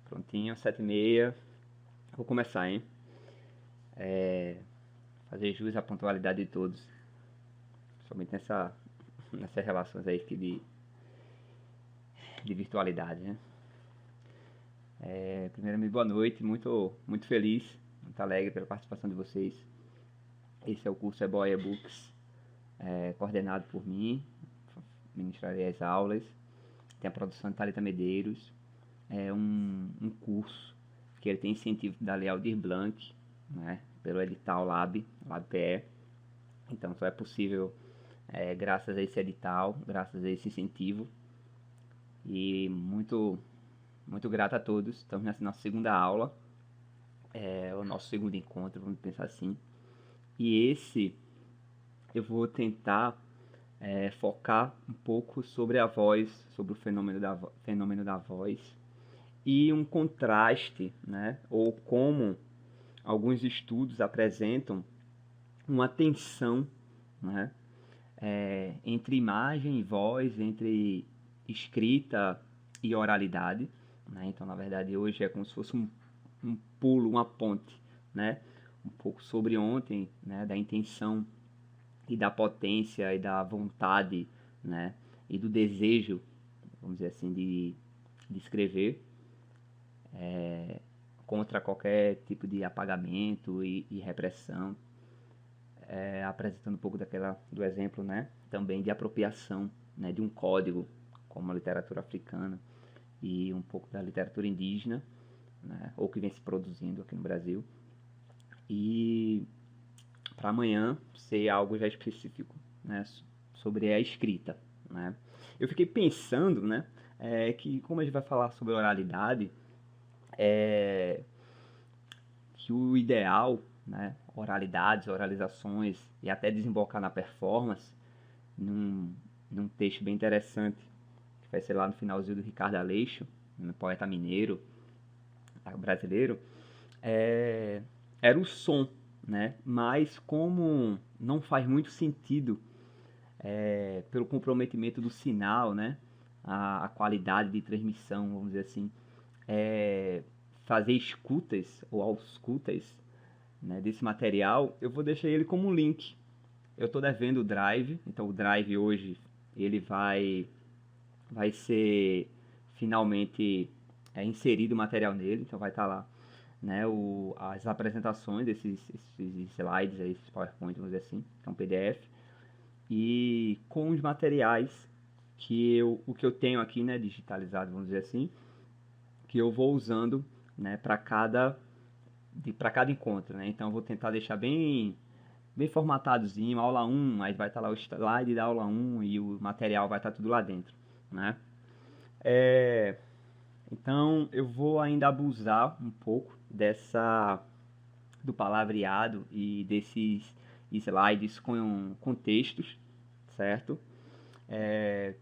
Prontinho, 7h30. Vou começar, hein? Fazer jus à pontualidade de todos. Somente nessas relações aí de virtualidade, né? Primeiramente, boa noite. Muito feliz, muito alegre pela participação de vocês. Esse é o curso Eboa eBooks, coordenado por mim. Ministrarei as aulas. Tem a produção de Thalita Medeiros. É um curso que ele tem incentivo da Lei Aldir Blanc, né, pelo edital LabPE. Então só é possível graças a esse edital, graças a esse incentivo. E muito grato a todos. Estamos nessa nossa segunda aula, o nosso segundo encontro, vamos pensar assim. E esse eu vou tentar focar um pouco sobre a voz, sobre o fenômeno da voz, e um contraste, né, ou como alguns estudos apresentam uma tensão, né, entre imagem e voz, entre escrita e oralidade, né? Então, na verdade, hoje é como se fosse um pulo, uma ponte, né? Um pouco sobre ontem, né, da intenção e da potência e da vontade, né, e do desejo, vamos dizer assim, de escrever, contra qualquer tipo de apagamento e repressão, apresentando um pouco do exemplo, né, também de apropriação, né, de um código, como a literatura africana e um pouco da literatura indígena, né, ou que vem se produzindo aqui no Brasil, e para amanhã ser algo já específico, né, sobre a escrita, né. Eu fiquei pensando, né, que como a gente vai falar sobre oralidade, que o ideal, né, oralidades, oralizações e até desembocar na performance, num, num texto bem interessante, que vai ser lá no finalzinho do Ricardo Aleixo, um poeta mineiro, brasileiro, era o som, né? Mas como não faz muito sentido pelo comprometimento do sinal, né? A qualidade de transmissão, vamos dizer assim, fazer escutas ou auscultas, né, desse material, eu vou deixar ele como um link. Eu estou devendo o Drive, então o Drive hoje ele vai ser finalmente inserido o material nele, então vai estar lá, né, as apresentações desses slides, esses PowerPoint, vamos dizer assim, que é um PDF, e com os materiais o que eu tenho aqui, né, digitalizado, vamos dizer assim, que eu vou usando, né, para cada encontro, né? Então eu vou tentar deixar bem formatadozinho, aula 1, aí vai estar lá o slide da aula 1 e o material vai estar tudo lá dentro, né? Então eu vou ainda abusar um pouco do palavreado e desses slides com textos, certo?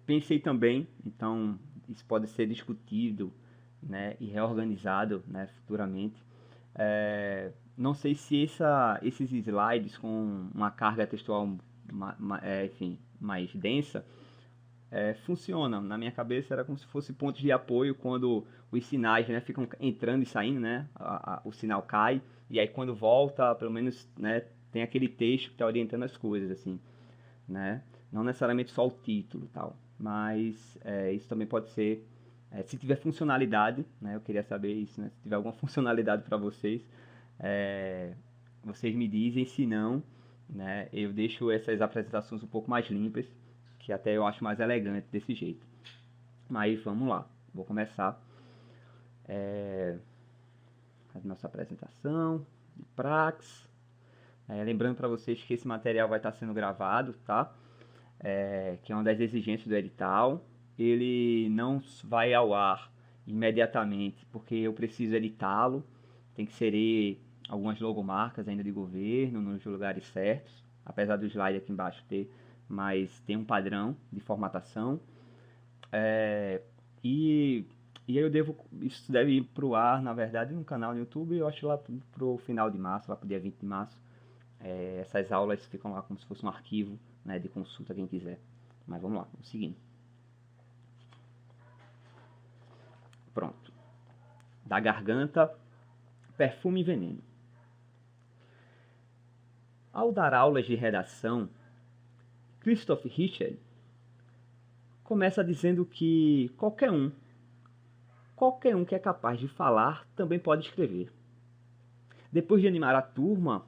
Pensei também, então isso pode ser discutido, né, e reorganizado, né, futuramente. Não sei se esses slides com uma carga textual enfim, mais densa funcionam. Na minha cabeça era como se fosse pontos de apoio quando os sinais, né, ficam entrando e saindo, né, o sinal cai, e aí quando volta, pelo menos, né, tem aquele texto que está orientando as coisas, assim, né? Não necessariamente só o título, tal, mas isso também pode ser, se tiver funcionalidade, né? Eu queria saber isso, né? Se tiver alguma funcionalidade para vocês, vocês me dizem. Se não, né, eu deixo essas apresentações um pouco mais limpas, que até eu acho mais elegante desse jeito. Mas vamos lá, vou começar a nossa apresentação de Prax. Lembrando para vocês que esse material vai estar sendo gravado, tá? Que é uma das exigências do edital. Ele não vai ao ar imediatamente, porque eu preciso editá-lo. Tem que inserir algumas logomarcas ainda de governo nos lugares certos, apesar do slide aqui embaixo ter, mas tem um padrão de formatação. E, e aí isso deve ir pro ar, na verdade, no canal no YouTube, eu acho lá pro final de março, lá pro dia 20 de março. Essas aulas ficam lá como se fosse um arquivo, né, de consulta, quem quiser. Mas vamos lá, vamos seguindo. Pronto. Da garganta, perfume e veneno. Ao dar aulas de redação, Christoph Richard começa dizendo que qualquer um que é capaz de falar também pode escrever. Depois de animar a turma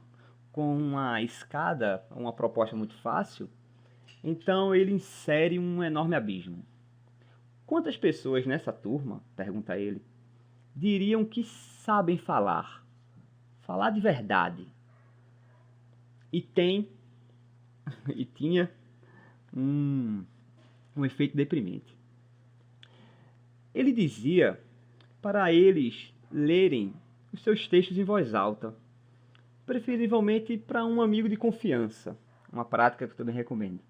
com uma escada, uma proposta muito fácil, então ele insere um enorme abismo. Quantas pessoas nessa turma, pergunta ele, diriam que sabem falar? Falar de verdade. E tinha um efeito deprimente. Ele dizia para eles lerem os seus textos em voz alta, preferivelmente para um amigo de confiança, uma prática que eu também recomendo.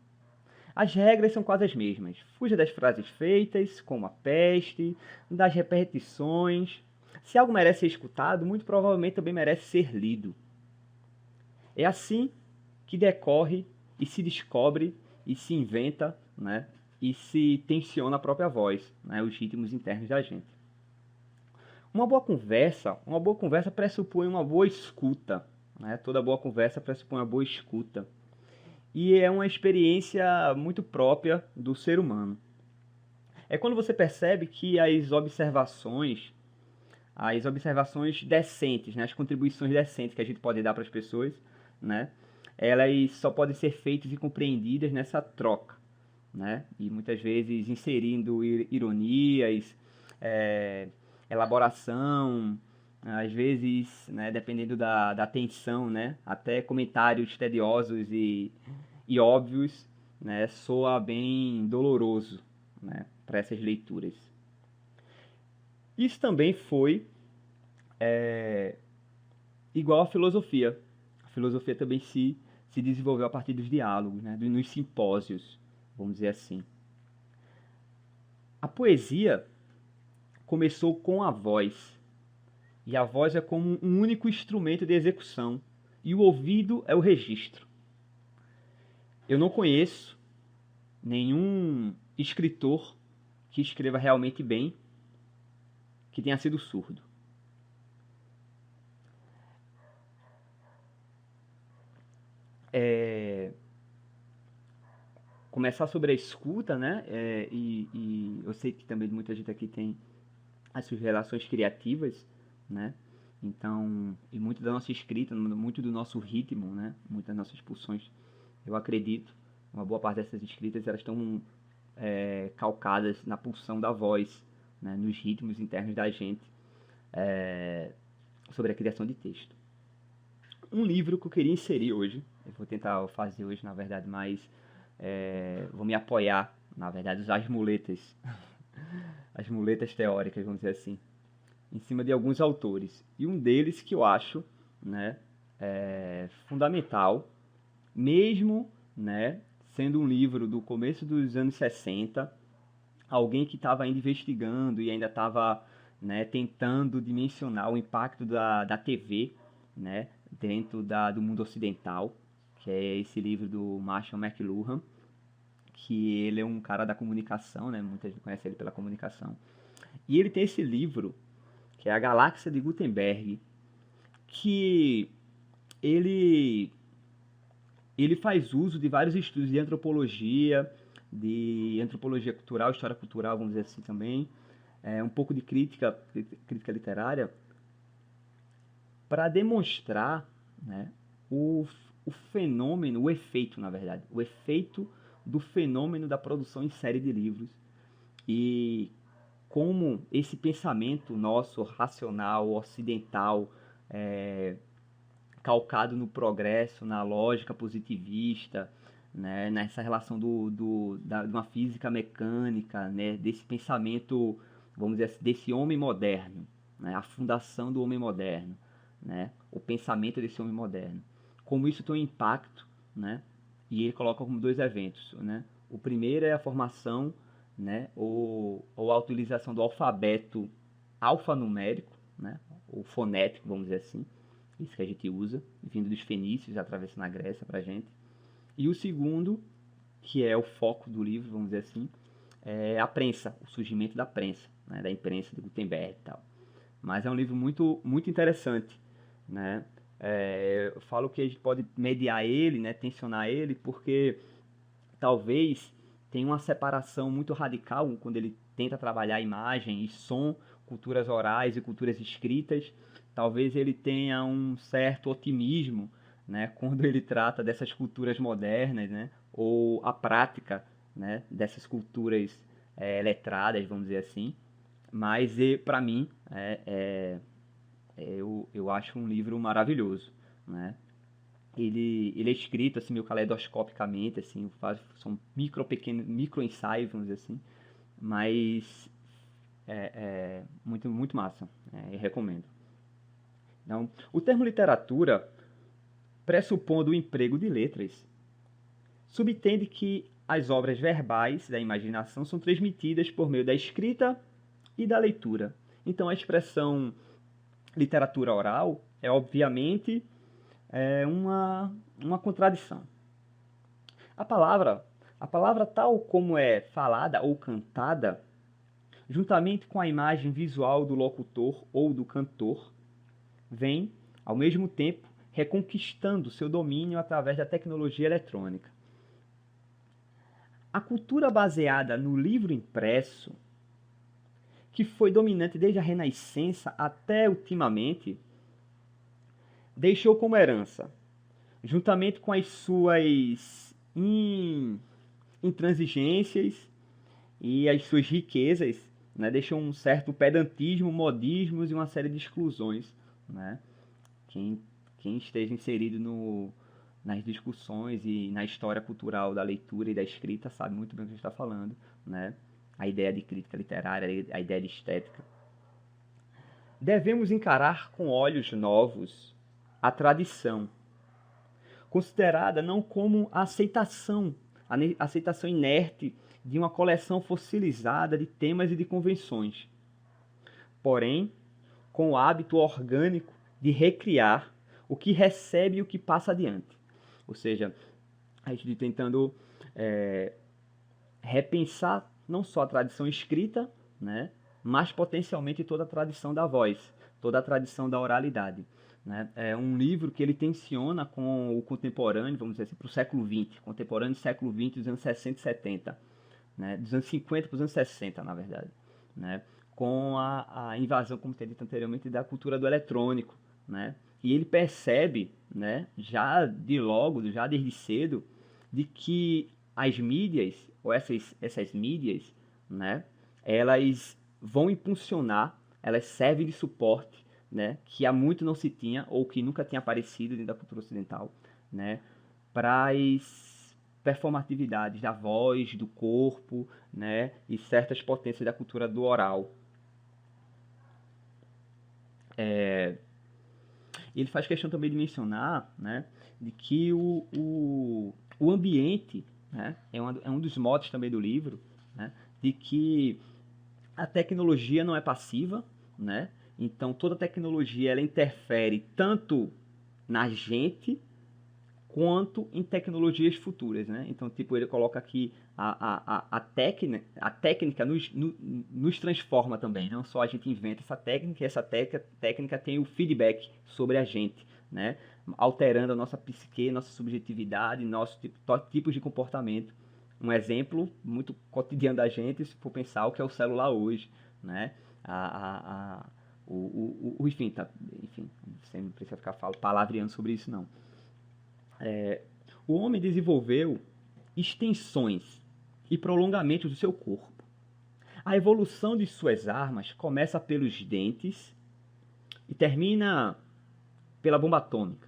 As regras são quase as mesmas. Fuja das frases feitas, como a peste, das repetições. Se algo merece ser escutado, muito provavelmente também merece ser lido. É assim que decorre e se descobre e se inventa, né, e se tensiona a própria voz, né, os ritmos internos da gente. Uma boa conversa pressupõe uma boa escuta, né? Toda boa conversa pressupõe uma boa escuta. E é uma experiência muito própria do ser humano. É quando você percebe que as observações decentes, né, as contribuições decentes que a gente pode dar para as pessoas, né, elas só podem ser feitas e compreendidas nessa troca, né, e muitas vezes inserindo ironias, elaboração, às vezes, né, dependendo da tensão, né, até comentários tediosos e óbvios, né, soa bem doloroso, né, para essas leituras. Isso também foi igual à filosofia. A filosofia também se desenvolveu a partir dos diálogos, né, nos simpósios, vamos dizer assim. A poesia começou com a voz, e a voz é como um único instrumento de execução, e o ouvido é o registro. Eu não conheço nenhum escritor que escreva realmente bem que tenha sido surdo. Começar sobre a escuta, né? E eu sei que também muita gente aqui tem as suas relações criativas, né? Então, e muito da nossa escrita, muito do nosso ritmo, né? Muitas das nossas pulsões, eu acredito, uma boa parte dessas escritas elas estão calcadas na pulsão da voz, né? Nos ritmos internos da gente, sobre a criação de texto. Um livro que eu queria inserir hoje, eu vou tentar fazer hoje, na verdade, mas vou me apoiar, na verdade, usar as muletas teóricas, vamos dizer assim, em cima de alguns autores. E um deles que eu acho, né, fundamental, mesmo, né, sendo um livro do começo dos anos 60, alguém que estava ainda investigando e ainda estava, né, tentando dimensionar o impacto da TV, né, dentro do mundo ocidental, que é esse livro do Marshall McLuhan, que ele é um cara da comunicação, né, muita gente conhece ele pela comunicação. E ele tem esse livro, que é A Galáxia de Gutenberg, que ele faz uso de vários estudos de antropologia cultural, história cultural, vamos dizer assim também, um pouco de crítica literária, para demonstrar, né, o fenômeno, o efeito, na verdade, o efeito do fenômeno da produção em série de livros e como esse pensamento nosso racional, ocidental, calcado no progresso, na lógica positivista, né, nessa relação de uma física mecânica, né, desse pensamento, vamos dizer assim, desse homem moderno, né, a fundação do homem moderno, né, o pensamento desse homem moderno. Como isso tem um impacto, né, e ele coloca como dois eventos, né. O primeiro é a formação, né, ou a utilização do alfabeto alfanumérico, né, ou fonético, vamos dizer assim, isso que a gente usa, vindo dos fenícios, atravessando a Grécia pra gente. E o segundo, que é o foco do livro, vamos dizer assim, é a prensa, o surgimento da prensa, né, da imprensa de Gutenberg e tal. mas é um livro muito, muito interessante, né? Eu falo que a gente pode mediar ele, né, tensionar ele, porque talvez tenha uma separação muito radical quando ele tenta trabalhar imagem e som, culturas orais e culturas escritas. Talvez ele tenha um certo otimismo, né, quando ele trata dessas culturas modernas, né, ou a prática, né, dessas culturas letradas, vamos dizer assim. Mas para mim eu acho um livro maravilhoso, né? Ele é escrito assim meio caleidoscopicamente, assim, são micro ensaios, vamos dizer assim, mas muito muito massa, eu recomendo. Então, o termo literatura, pressupondo o emprego de letras, subtende que as obras verbais da imaginação são transmitidas por meio da escrita e da leitura. Então, a expressão literatura oral é obviamente uma contradição. A palavra, a palavra tal como é falada ou cantada, juntamente com a imagem visual do locutor ou do cantor, vem, ao mesmo tempo, reconquistando seu domínio através da tecnologia eletrônica. A cultura baseada no livro impresso, que foi dominante desde a Renascença até ultimamente, deixou como herança, juntamente com as suas intransigências e as suas riquezas, né, deixou um certo pedantismo, modismos e uma série de exclusões, né? Quem, quem esteja inserido nas discussões e na história cultural da leitura e da escrita sabe muito bem o que a gente está falando, né? A ideia de crítica literária, a ideia de estética. Devemos encarar com olhos novos a tradição, considerada não como a aceitação inerte de uma coleção fossilizada de temas e de convenções, porém com o hábito orgânico de recriar o que recebe e o que passa adiante. Ou seja, a gente tentando repensar não só a tradição escrita, né, mas potencialmente toda a tradição da voz, toda a tradição da oralidade. Né? É um livro que ele tensiona com o contemporâneo, vamos dizer assim, para o século XX, contemporâneo do século XX, dos anos 60 e 70, né? Dos anos 50 para os anos 60, na verdade. Né? Com a invasão, como tem dito anteriormente, da cultura do eletrônico. Né? E ele percebe, né, já de logo, já desde cedo, de que as mídias, ou essas mídias, né, elas vão impulsionar, elas servem de suporte, né, que há muito não se tinha, ou que nunca tinha aparecido dentro da cultura ocidental, né, para as performatividades da voz, do corpo, né, e certas potências da cultura do oral. Ele faz questão também de mencionar, né, de que o ambiente, né, é um dos motes também do livro, né, de que a tecnologia não é passiva, né? Então toda tecnologia ela interfere tanto na gente quanto em tecnologias futuras, né? Então tipo ele coloca aqui a técnica nos transforma também, não só a gente inventa essa técnica, e essa técnica tem o feedback sobre a gente, né? Alterando a nossa psique, nossa subjetividade, nossos tipos de comportamento. Um exemplo muito cotidiano da gente, se for pensar o que é o celular hoje, né? Enfim, enfim, você não precisa ficar palavreando sobre isso, não. O homem desenvolveu extensões e prolongamentos do seu corpo. A evolução de suas armas começa pelos dentes e termina pela bomba atômica.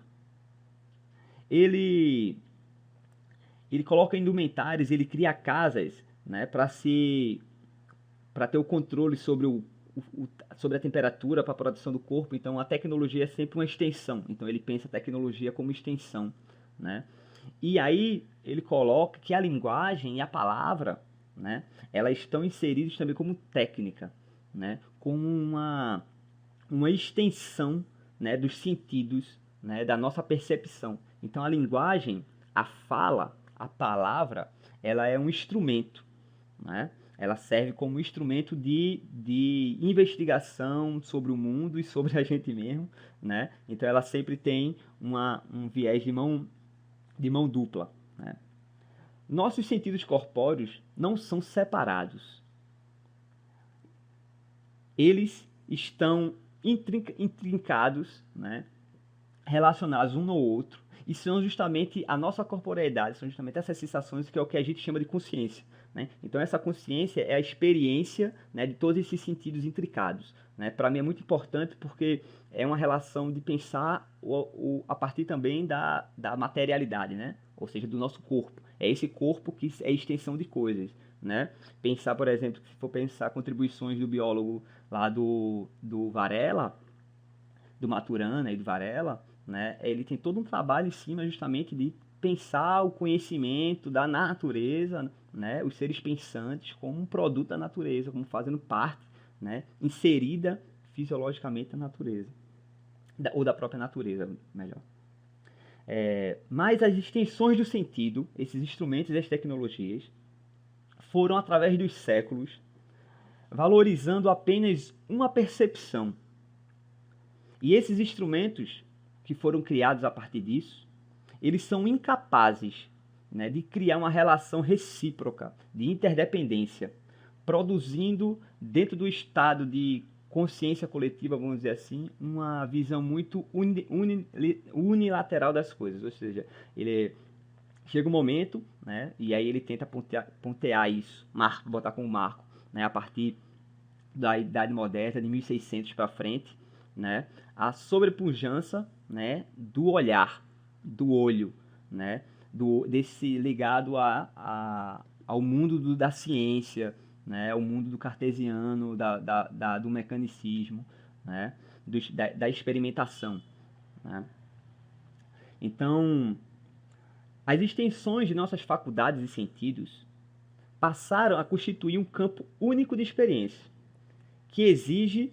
Ele coloca indumentários, ele cria casas, né, para ter o controle sobre sobre a temperatura para a produção do corpo. Então a tecnologia é sempre uma extensão. Então ele pensa a tecnologia como extensão, né? E aí ele coloca que a linguagem e a palavra, né, elas estão inseridas também como técnica, né, como uma extensão, né, dos sentidos, né, da nossa percepção. Então a linguagem, a fala, a palavra, ela é um instrumento, né? ela serve como instrumento de investigação sobre o mundo e sobre a gente mesmo, né? Então ela sempre tem um viés de mão dupla, né? Nossos sentidos corpóreos não são separados. Eles estão intrincados, né? Relacionados um no outro, e são justamente a nossa corporeidade, são justamente essas sensações que é o que a gente chama de consciência, né? Então essa consciência é a experiência, né, de todos esses sentidos intricados, né? Para mim é muito importante porque é uma relação de pensar a partir também da materialidade, né? Ou seja, do nosso corpo. É esse corpo que é extensão de coisas, né? Pensar, por exemplo, se for pensar contribuições do biólogo lá do Varela, do Maturana e do Varela, né, ele tem todo um trabalho em cima justamente de pensar o conhecimento da natureza, né, os seres pensantes como um produto da natureza, como fazendo parte, né, inserida fisiologicamente na natureza, ou da própria natureza, melhor. Mas as extensões do sentido, esses instrumentos e as tecnologias, foram através dos séculos valorizando apenas uma percepção. E esses instrumentos que foram criados a partir disso, eles são incapazes, né, de criar uma relação recíproca, de interdependência, produzindo, dentro do estado de consciência coletiva, vamos dizer assim, uma visão muito unilateral das coisas. Ou seja, ele chega um momento, né, e aí ele tenta pontear isso, botar como marco, né, a partir da Idade Moderna, de 1600 para frente, né, a sobrepujança, né, do olhar, do olho, né, desse ligado ao mundo da ciência, né, ao mundo do cartesiano, do mecanicismo, né, da experimentação, né. Então, as extensões de nossas faculdades e sentidos passaram a constituir um campo único de experiência, que exige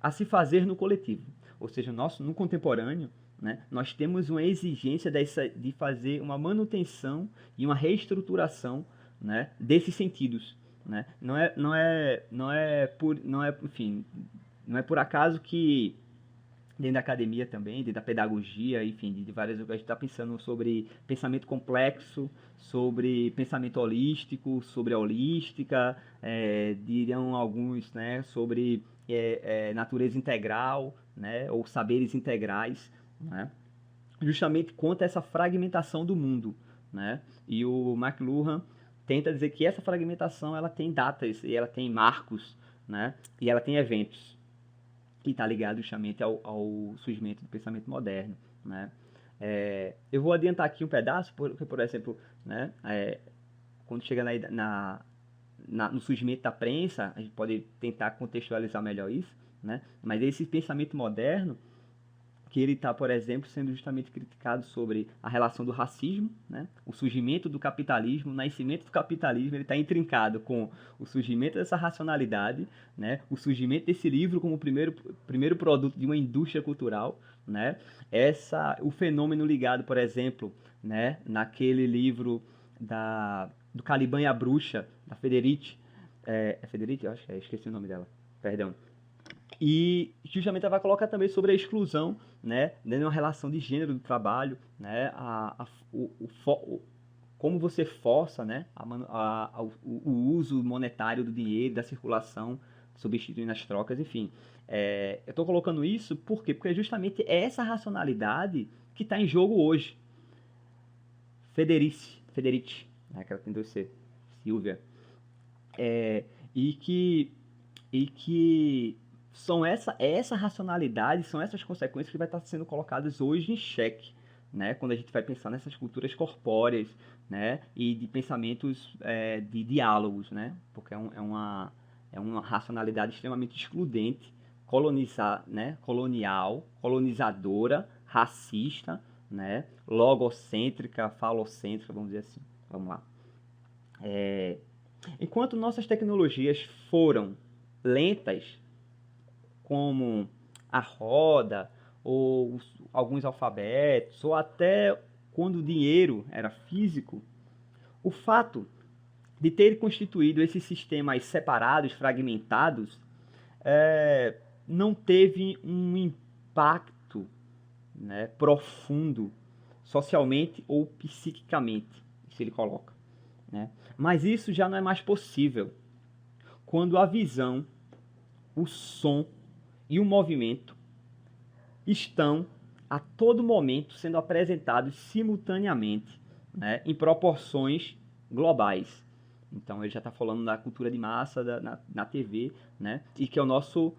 a se fazer no coletivo. Ou seja, no contemporâneo, né, nós temos uma exigência de fazer uma manutenção e uma reestruturação, né, desses sentidos. Né? Enfim, não é por acaso que dentro da academia também, dentro da pedagogia, enfim, de várias coisas, a gente está pensando sobre pensamento complexo, sobre pensamento holístico, sobre a holística, diriam alguns, né, sobre natureza integral, né, ou saberes integrais, né, justamente contra essa fragmentação do mundo, né, e o McLuhan tenta dizer que essa fragmentação ela tem datas, e ela tem marcos, né, e ela tem eventos, que está ligado justamente ao surgimento do pensamento moderno, né? Eu vou adiantar aqui um pedaço, porque, por exemplo, né, quando chega no surgimento da prensa, a gente pode tentar contextualizar melhor isso, né? Mas esse pensamento moderno, que ele está, por exemplo, sendo justamente criticado sobre a relação do racismo, né? O surgimento do capitalismo, o nascimento do capitalismo, ele está intrincado com o surgimento dessa racionalidade, né? O surgimento desse livro como o primeiro produto de uma indústria cultural, né? O fenômeno ligado, por exemplo, né? Naquele livro do Caliban e a Bruxa, da Federici, Federici? Eu acho que esqueci o nome dela, perdão. E justamente ela vai colocar também sobre a exclusão, né, dentro de uma relação de gênero do trabalho, né, como você força, né, o uso monetário do dinheiro, da circulação, substituindo as trocas, enfim. Eu estou colocando isso por quê? Porque justamente é essa racionalidade que está em jogo hoje. Federici, né, que ela tem 2C, Silvia, e que são essa racionalidade, são essas consequências que vai estar sendo colocadas hoje em xeque, né? Quando a gente vai pensar nessas culturas corpóreas, né? E de pensamentos de diálogos, né? Porque é uma racionalidade extremamente excludente, né? Colonizadora, racista, né? Logocêntrica, falocêntrica, vamos dizer assim. Vamos lá. Enquanto nossas tecnologias foram lentas, como a roda, ou alguns alfabetos, ou até quando o dinheiro era físico, o fato de ter constituído esses sistemas separados, fragmentados, não teve um impacto, né, profundo, socialmente ou psiquicamente, se ele coloca, né? Mas isso já não é mais possível quando a visão, o som e o movimento estão a todo momento sendo apresentados simultaneamente, né, em proporções globais. Então ele já está falando da cultura de massa na TV, né, e que é o nosso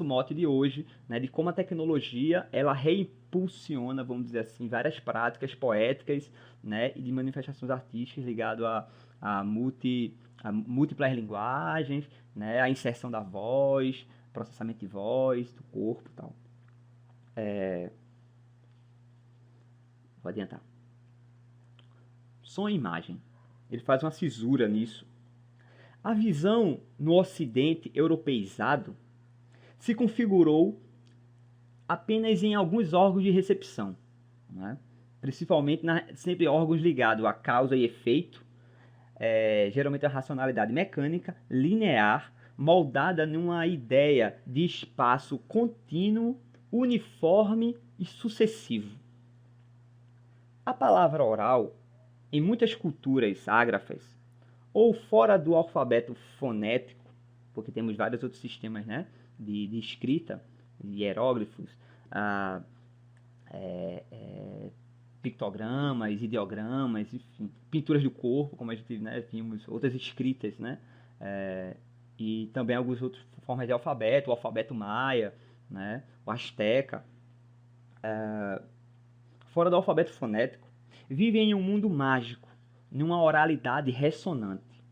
mote de hoje, né, de como a tecnologia ela reimpulsiona, vamos dizer assim, várias práticas poéticas, né, e de manifestações artísticas ligadas a múltiplas linguagens, né, a inserção da voz, processamento de voz, do corpo e tal. Vou adiantar. Som e imagem. Ele faz uma cisura nisso. A visão no Ocidente europeizado se configurou apenas em alguns órgãos de recepção, né? Principalmente sempre órgãos ligados a causa e efeito, geralmente a racionalidade mecânica, linear, moldada numa ideia de espaço contínuo, uniforme e sucessivo. A palavra oral, em muitas culturas ágrafas, ou fora do alfabeto fonético, porque temos vários outros sistemas, né, de escrita, de hieróglifos, pictogramas, ideogramas, enfim, pinturas do corpo, como a gente, né, vimos, outras escritas, né, e também algumas outras formas de alfabeto, o alfabeto maia, né, o asteca. Fora do alfabeto fonético, vivem em um mundo mágico, numa oralidade ressonante.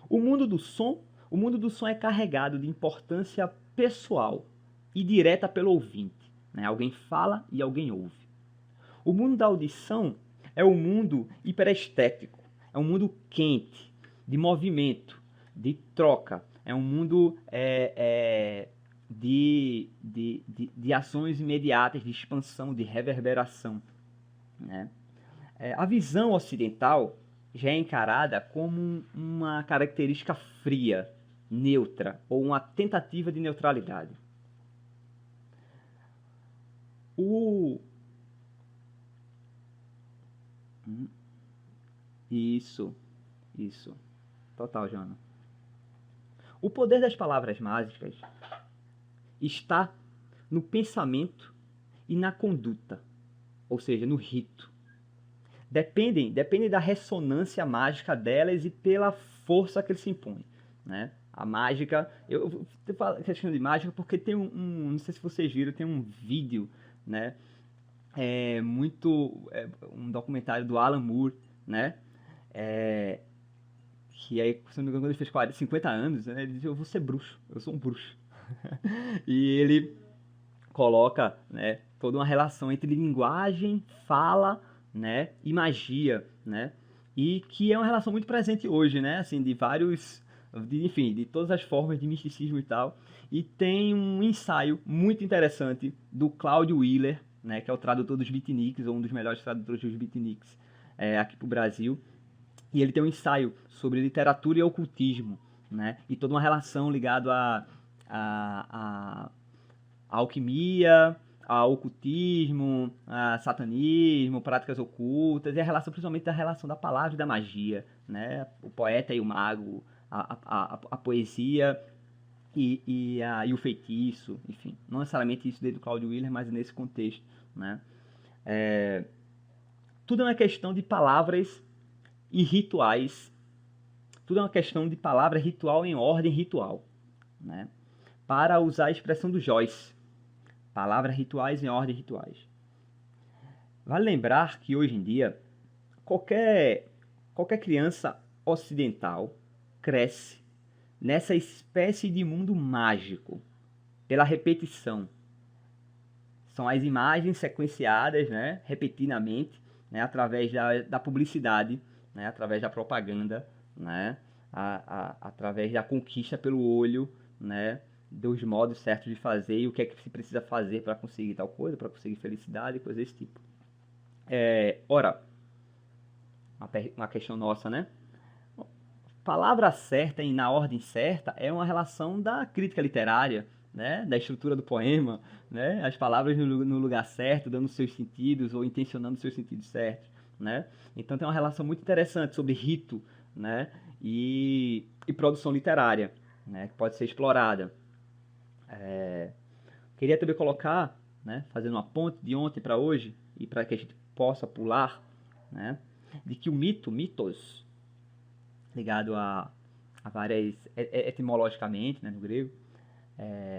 O mundo do som é carregado de importância pessoal e direta pelo ouvinte, né? Alguém fala e alguém ouve. O mundo da audição é um mundo hiperestético, é um mundo quente, de movimento, de troca, é um mundo de ações imediatas, de expansão, de reverberação, né? A visão ocidental já é encarada como uma característica fria, neutra, ou uma tentativa de neutralidade. Isso, isso. Total, Jana. O poder das palavras mágicas está no pensamento e na conduta, ou seja, no rito. Dependem da ressonância mágica delas e pela força que ele se impõe, né? A mágica, eu falo questão de mágica porque tem não sei se vocês viram, tem um vídeo, né? Um documentário do Alan Moore, né? Que aí, se não me engano, ele fez 50 anos, né? Ele diz, eu vou ser bruxo, eu sou um bruxo. E ele coloca, né, toda uma relação entre linguagem, fala, né, e magia, né? E que é uma relação muito presente hoje, né? Assim, enfim, de todas as formas de misticismo e tal. E tem um ensaio muito interessante do Claudio Willer, né, que é o tradutor dos beatniks, ou um dos melhores tradutores dos beatniks aqui pro Brasil. E ele tem um ensaio sobre literatura e ocultismo, né? E toda uma relação ligada a alquimia, a ocultismo, a satanismo, práticas ocultas, e a relação principalmente da relação da palavra e da magia, né? O poeta e o mago, a poesia e o feitiço, enfim. Não necessariamente isso desde o Claudio Willer, mas nesse contexto, né? Tudo é uma questão de palavras e rituais. Tudo é uma questão de palavra ritual em ordem ritual, né? Para usar a expressão do Joyce, palavras rituais em ordem rituais. Vale lembrar que hoje em dia qualquer criança ocidental cresce nessa espécie de mundo mágico pela repetição. São as imagens sequenciadas, né, repetidamente, né, através da publicidade, né, através da propaganda, né, através da conquista pelo olho, né, dos modos certos de fazer e o que é que se precisa fazer para conseguir tal coisa, para conseguir felicidade, coisa desse tipo. Ora, uma questão nossa, né? palavra certa e na ordem certa é uma relação da crítica literária, né? Da estrutura do poema, né? As palavras no lugar certo, dando seus sentidos ou intencionando seus sentidos certos, né? Então tem uma relação muito interessante sobre rito, né? E produção literária, né? Que pode ser explorada. Queria também colocar, né? Fazendo uma ponte de ontem para hoje e para que a gente possa pular, né? De que o mitos, ligado a várias, etimologicamente, né, no grego,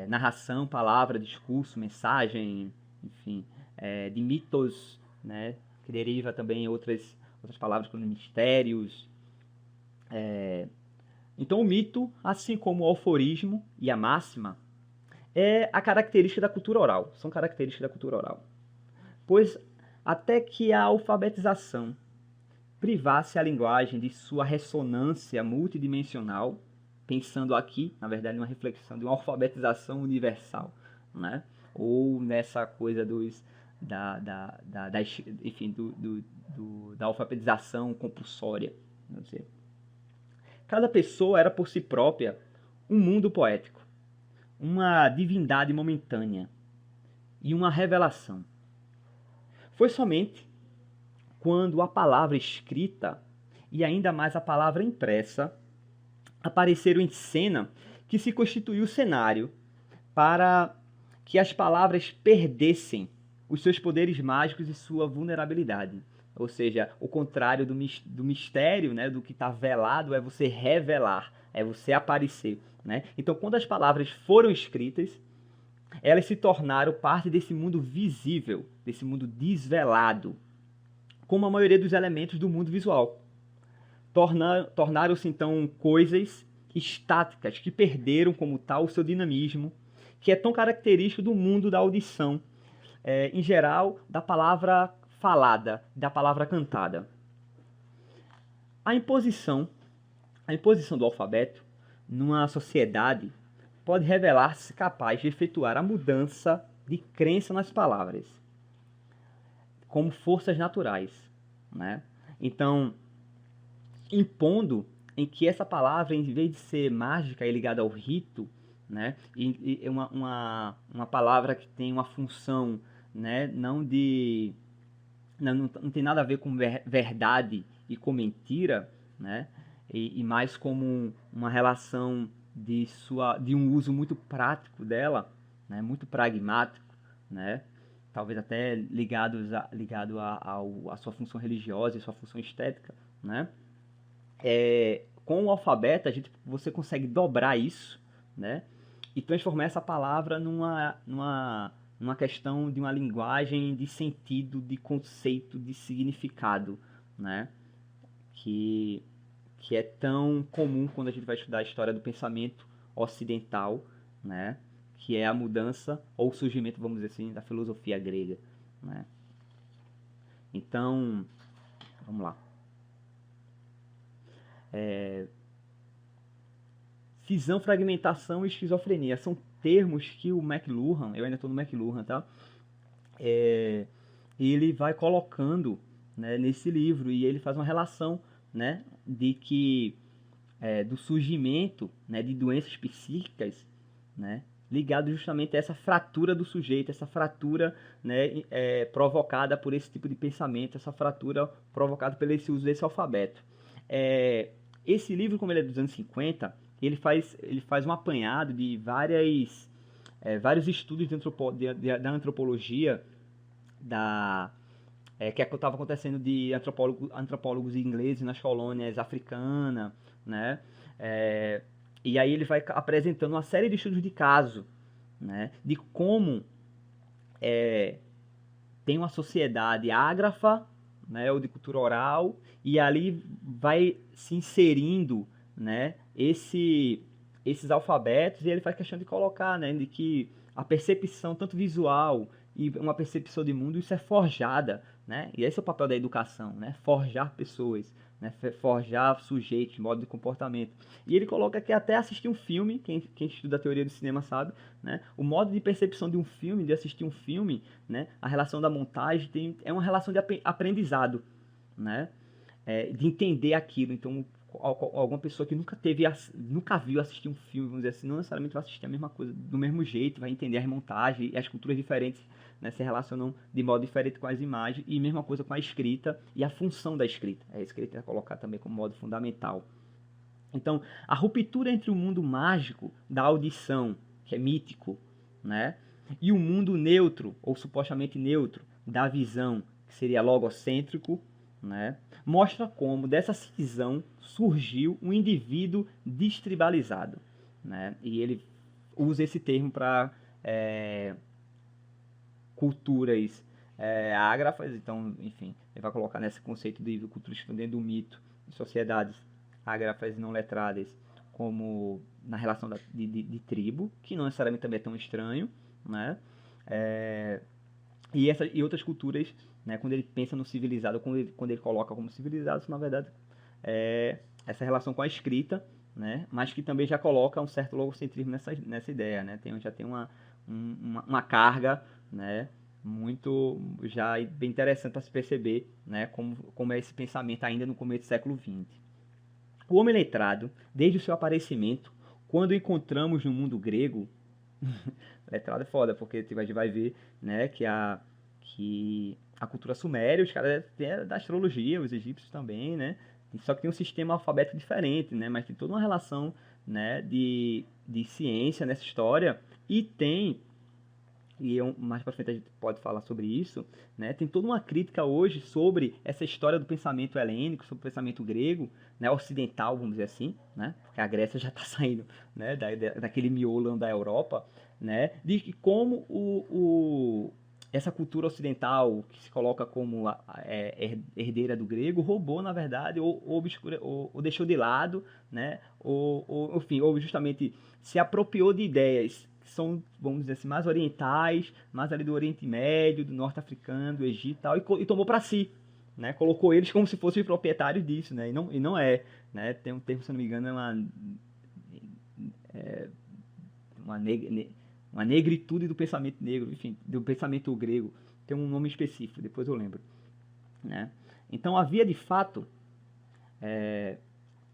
narração, palavra, discurso, mensagem, enfim, de mitos, né, que deriva também outras palavras como mistérios. Então o mito, assim como o aforismo e a máxima, é a característica da cultura oral, são características da cultura oral. Pois até que a alfabetização privasse a linguagem de sua ressonância multidimensional, pensando aqui, na verdade, numa reflexão de uma alfabetização universal, né? Ou nessa coisa enfim, da alfabetização compulsória. Não sei. Cada pessoa era por si própria um mundo poético, uma divindade momentânea e uma revelação. Foi somente quando a palavra escrita e ainda mais a palavra impressa apareceram em cena que se constituiu o cenário para que as palavras perdessem os seus poderes mágicos e sua vulnerabilidade. Ou seja, o contrário do mistério, né, do que está velado, é você revelar, é você aparecer. Né? Então, quando as palavras foram escritas, elas se tornaram parte desse mundo visível, desse mundo desvelado, como a maioria dos elementos do mundo visual. Tornaram-se então coisas estáticas que perderam como tal o seu dinamismo, que é tão característico do mundo da audição, em geral, da palavra falada, da palavra cantada. A imposição do alfabeto numa sociedade pode revelar-se capaz de efetuar a mudança de crença nas palavras, como forças naturais, né? Então, impondo em que essa palavra, em vez de ser mágica e ligada ao rito, né, e uma palavra que tem uma função, né, não tem nada a ver com verdade e com mentira, né, e mais como uma relação de um uso muito prático dela, né, muito pragmático, né, talvez até ligado à sua função religiosa e sua função estética, né. Com o alfabeto você consegue dobrar isso, né, e transformar essa palavra numa questão de uma linguagem de sentido, de conceito, de significado, né, que é tão comum quando a gente vai estudar a história do pensamento ocidental, né, que é a mudança ou o surgimento, vamos dizer assim, da filosofia grega, né. Então, vamos lá. Cisão, fragmentação e esquizofrenia são termos que o McLuhan, eu ainda estou no McLuhan, tá? Ele vai colocando, né, nesse livro, e ele faz uma relação, né, de que do surgimento, né, de doenças psíquicas, né, ligado justamente a essa fratura do sujeito, essa fratura, né, provocada por esse tipo de pensamento, essa fratura provocada pelo esse uso desse alfabeto. Esse livro, como ele é dos anos 50, ele faz um apanhado de vários estudos da antropologia, que estava acontecendo de antropólogos ingleses nas colônias africanas, né? E aí ele vai apresentando uma série de estudos de caso, né? De como tem uma sociedade ágrafa, né, ou de cultura oral, e ali vai se inserindo, né, esses alfabetos, e ele faz questão de colocar, né, de que a percepção, tanto visual e uma percepção de mundo, isso é forjada, né, e esse é o papel da educação, né, forjar pessoas, né, forjar sujeitos, modo de comportamento. E ele coloca que até assistir um filme, quem estuda a teoria do cinema sabe, né, o modo de percepção de um filme, de assistir um filme, né, a relação da montagem é uma relação de aprendizado, né, de entender aquilo. Então, alguma pessoa que nunca viu assistir um filme, vamos dizer assim, não necessariamente vai assistir a mesma coisa do mesmo jeito, vai entender as montagens e as culturas diferentes, né, se relacionam de modo diferente com as imagens, e mesma coisa com a escrita e a função da escrita. A escrita é colocar também como modo fundamental. Então, a ruptura entre o mundo mágico da audição, que é mítico, né, e o mundo neutro, ou supostamente neutro, da visão, que seria logocêntrico, né, mostra como dessa cisão surgiu um indivíduo destribalizado. Né, e ele usa esse termo para culturas ágrafas, então, enfim, ele vai colocar nesse conceito de culturas que estão dentro do mito, de sociedades ágrafas e não letradas, como na relação de tribo, que não necessariamente também é tão estranho, né? E outras culturas, né, quando ele pensa no civilizado, quando ele coloca como civilizado, isso, na verdade, é essa relação com a escrita, né, mas que também já coloca um certo logocentrismo nessa ideia, né, já tem uma carga, né, muito já bem interessante para se perceber, né, como é esse pensamento ainda no começo do século XX. O homem letrado, desde o seu aparecimento, quando o encontramos no mundo grego, letrado é foda, porque a gente vai ver, né, que a cultura suméria, os caras têm da astrologia, os egípcios também, né, só que tem um sistema alfabético diferente, né, mas tem toda uma relação, né, de ciência nessa história, e mais para frente a gente pode falar sobre isso, né? Tem toda uma crítica hoje sobre essa história do pensamento helênico, sobre o pensamento grego, né? Ocidental, vamos dizer assim, né? Porque a Grécia já está saindo, né? daquele miolo da Europa, né? De como essa cultura ocidental, que se coloca como herdeira do grego, roubou, na verdade, ou deixou de lado, né? Enfim, ou justamente se apropriou de ideias que são, vamos dizer assim, mais orientais, mais ali do Oriente Médio, do Norte Africano, do Egito e tal, e tomou para si, né? Colocou eles como se fossem os proprietários disso, né? E não é, né? Tem um termo, se não me engano, uma negritude do pensamento negro, enfim, do pensamento grego. Tem um nome específico, depois eu lembro, né? Então havia de fato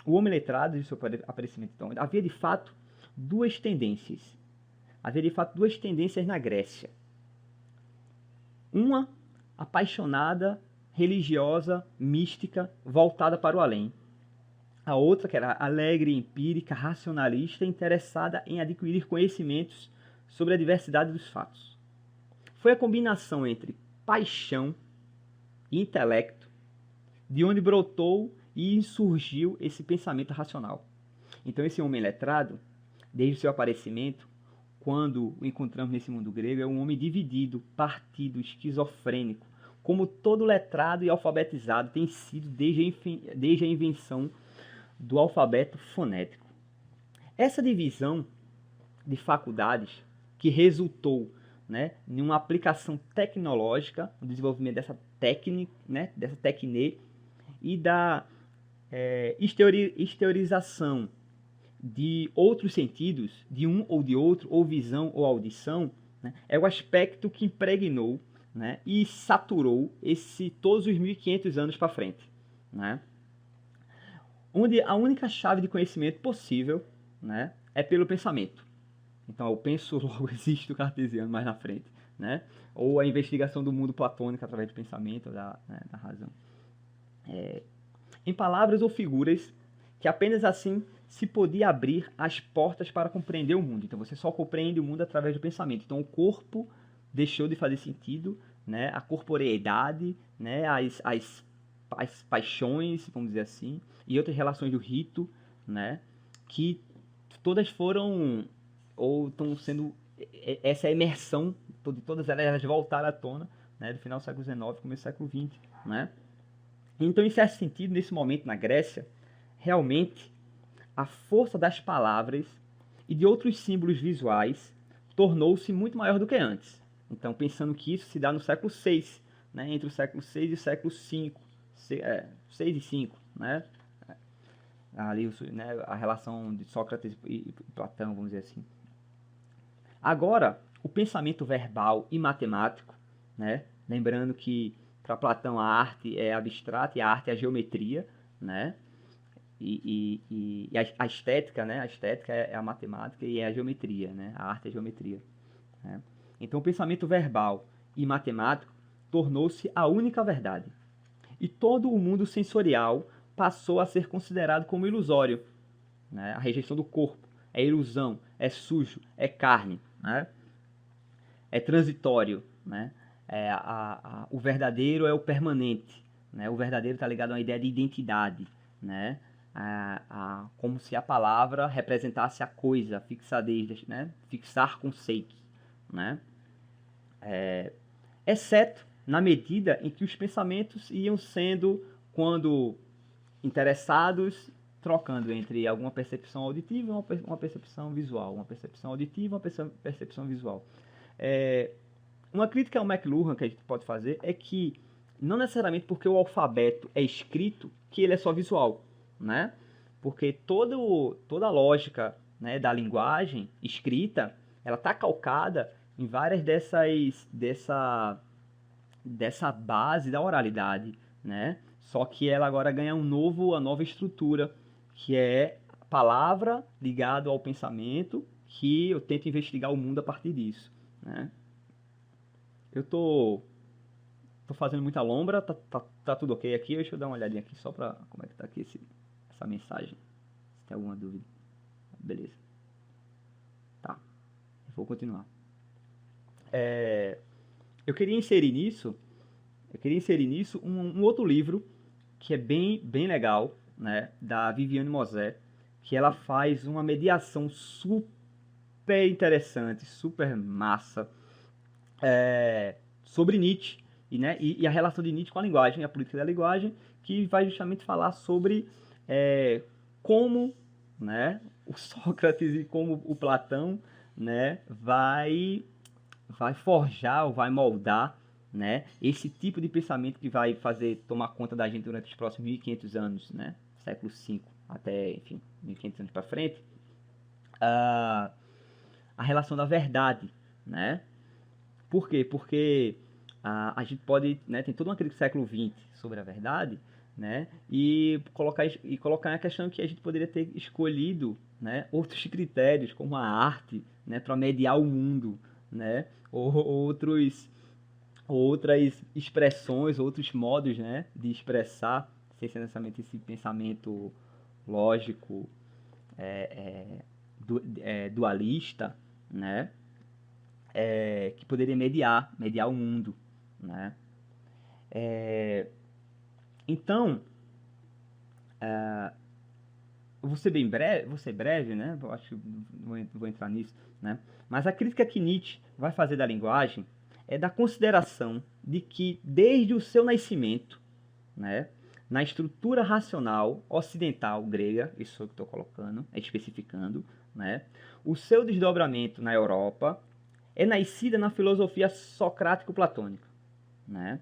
o homem letrado e seu aparecimento. Então, havia de fato duas tendências. Havia de fato duas tendências na Grécia. Uma apaixonada, religiosa, mística, voltada para o além. A outra, que era alegre, empírica, racionalista, interessada em adquirir conhecimentos sobre a diversidade dos fatos. Foi a combinação entre paixão e intelecto de onde brotou e insurgiu esse pensamento racional. Então, esse homem letrado, desde o seu aparecimento, quando o encontramos nesse mundo grego, é um homem dividido, partido, esquizofrênico, como todo letrado e alfabetizado tem sido desde a invenção do alfabeto fonético. Essa divisão de faculdades que resultou, né, em uma aplicação tecnológica, no desenvolvimento dessa técnica, né, dessa técnica, e da exteriorização de outros sentidos, de um ou de outro, ou visão ou audição, né, é o aspecto que impregnou, né, e saturou todos os 1500 anos para frente, né, onde a única chave de conhecimento possível, né, é pelo pensamento. Então, eu penso, logo existe o cartesiano mais na frente, né, ou a investigação do mundo platônico através do pensamento, da razão. Em palavras ou figuras que apenas assim se podia abrir as portas para compreender o mundo. Então você só compreende o mundo através do pensamento. Então o corpo deixou de fazer sentido, né? A corporeidade, né? as paixões, vamos dizer assim, e outras relações do rito, né? Que todas foram, ou estão sendo, essa imersão de todas elas voltaram à tona, né? Do final do século XIX, começo do século XX, né? Então, em certo sentido, nesse momento na Grécia, realmente a força das palavras e de outros símbolos visuais tornou-se muito maior do que antes. Então, pensando que isso se dá no século VI, né, entre o século VI e o século V, 6 e 5, né, ali, né, a relação de Sócrates e Platão, vamos dizer assim. Agora, o pensamento verbal e matemático, né, lembrando que para Platão a arte é abstrata e a arte é a geometria, né, e a estética, né? A estética é a matemática e é a geometria, né? A arte é a geometria, né? Então, o pensamento verbal e matemático tornou-se a única verdade. E todo o mundo sensorial passou a ser considerado como ilusório, né? A rejeição do corpo é ilusão, é sujo, é carne, né? É transitório, né? O verdadeiro é o permanente, né? O verdadeiro está ligado a uma ideia de identidade, né? Como se a palavra representasse a coisa, a fixadez, né? Fixar conceitos, né? Exceto na medida em que os pensamentos iam sendo, quando interessados, trocando entre alguma percepção auditiva e uma percepção visual, uma percepção auditiva e uma percepção visual. Uma crítica ao McLuhan que a gente pode fazer é que não necessariamente porque o alfabeto é escrito que ele é só visual, né? Porque toda a lógica, né, da linguagem escrita, ela está calcada em várias dessa base da oralidade, né? Só que ela agora ganha uma nova estrutura, que é a palavra ligado ao pensamento, que eu tento investigar o mundo a partir disso, né? Eu tô fazendo muita lombra, tá tudo ok aqui? Deixa eu dar uma olhadinha aqui só pra como é que tá aqui essa mensagem. Se tem alguma dúvida. Beleza. Tá. Eu vou continuar. Eu queria inserir nisso um outro livro que é bem legal, né, da Viviane Mosé, que ela faz uma mediação super interessante, super massa, sobre Nietzsche e a relação de Nietzsche com a linguagem, a política da linguagem, que vai justamente falar sobre como, né, o Sócrates e como o Platão, né, vai forjar ou vai moldar, né, esse tipo de pensamento que vai tomar conta da gente durante os próximos 1500 anos, né, século V até, enfim, 1500 anos para frente, a relação da verdade, né? Por quê? Porque a gente pode, né, tem toda uma crítica do século XX sobre a verdade, né, e colocar a questão que a gente poderia ter escolhido, né, outros critérios, como a arte, né, para mediar o mundo, né, ou outras expressões, outros modos, né, de expressar, sem ser necessariamente esse pensamento lógico, dualista, né, que poderia mediar o mundo, né. Então, eu vou ser breve, né? Eu acho que não vou entrar nisso, né? Mas a crítica que Nietzsche vai fazer da linguagem é da consideração de que desde o seu nascimento, né, na estrutura racional ocidental grega, isso é o que estou colocando, especificando, né, o seu desdobramento na Europa é nascida na filosofia socrático-platônica, né,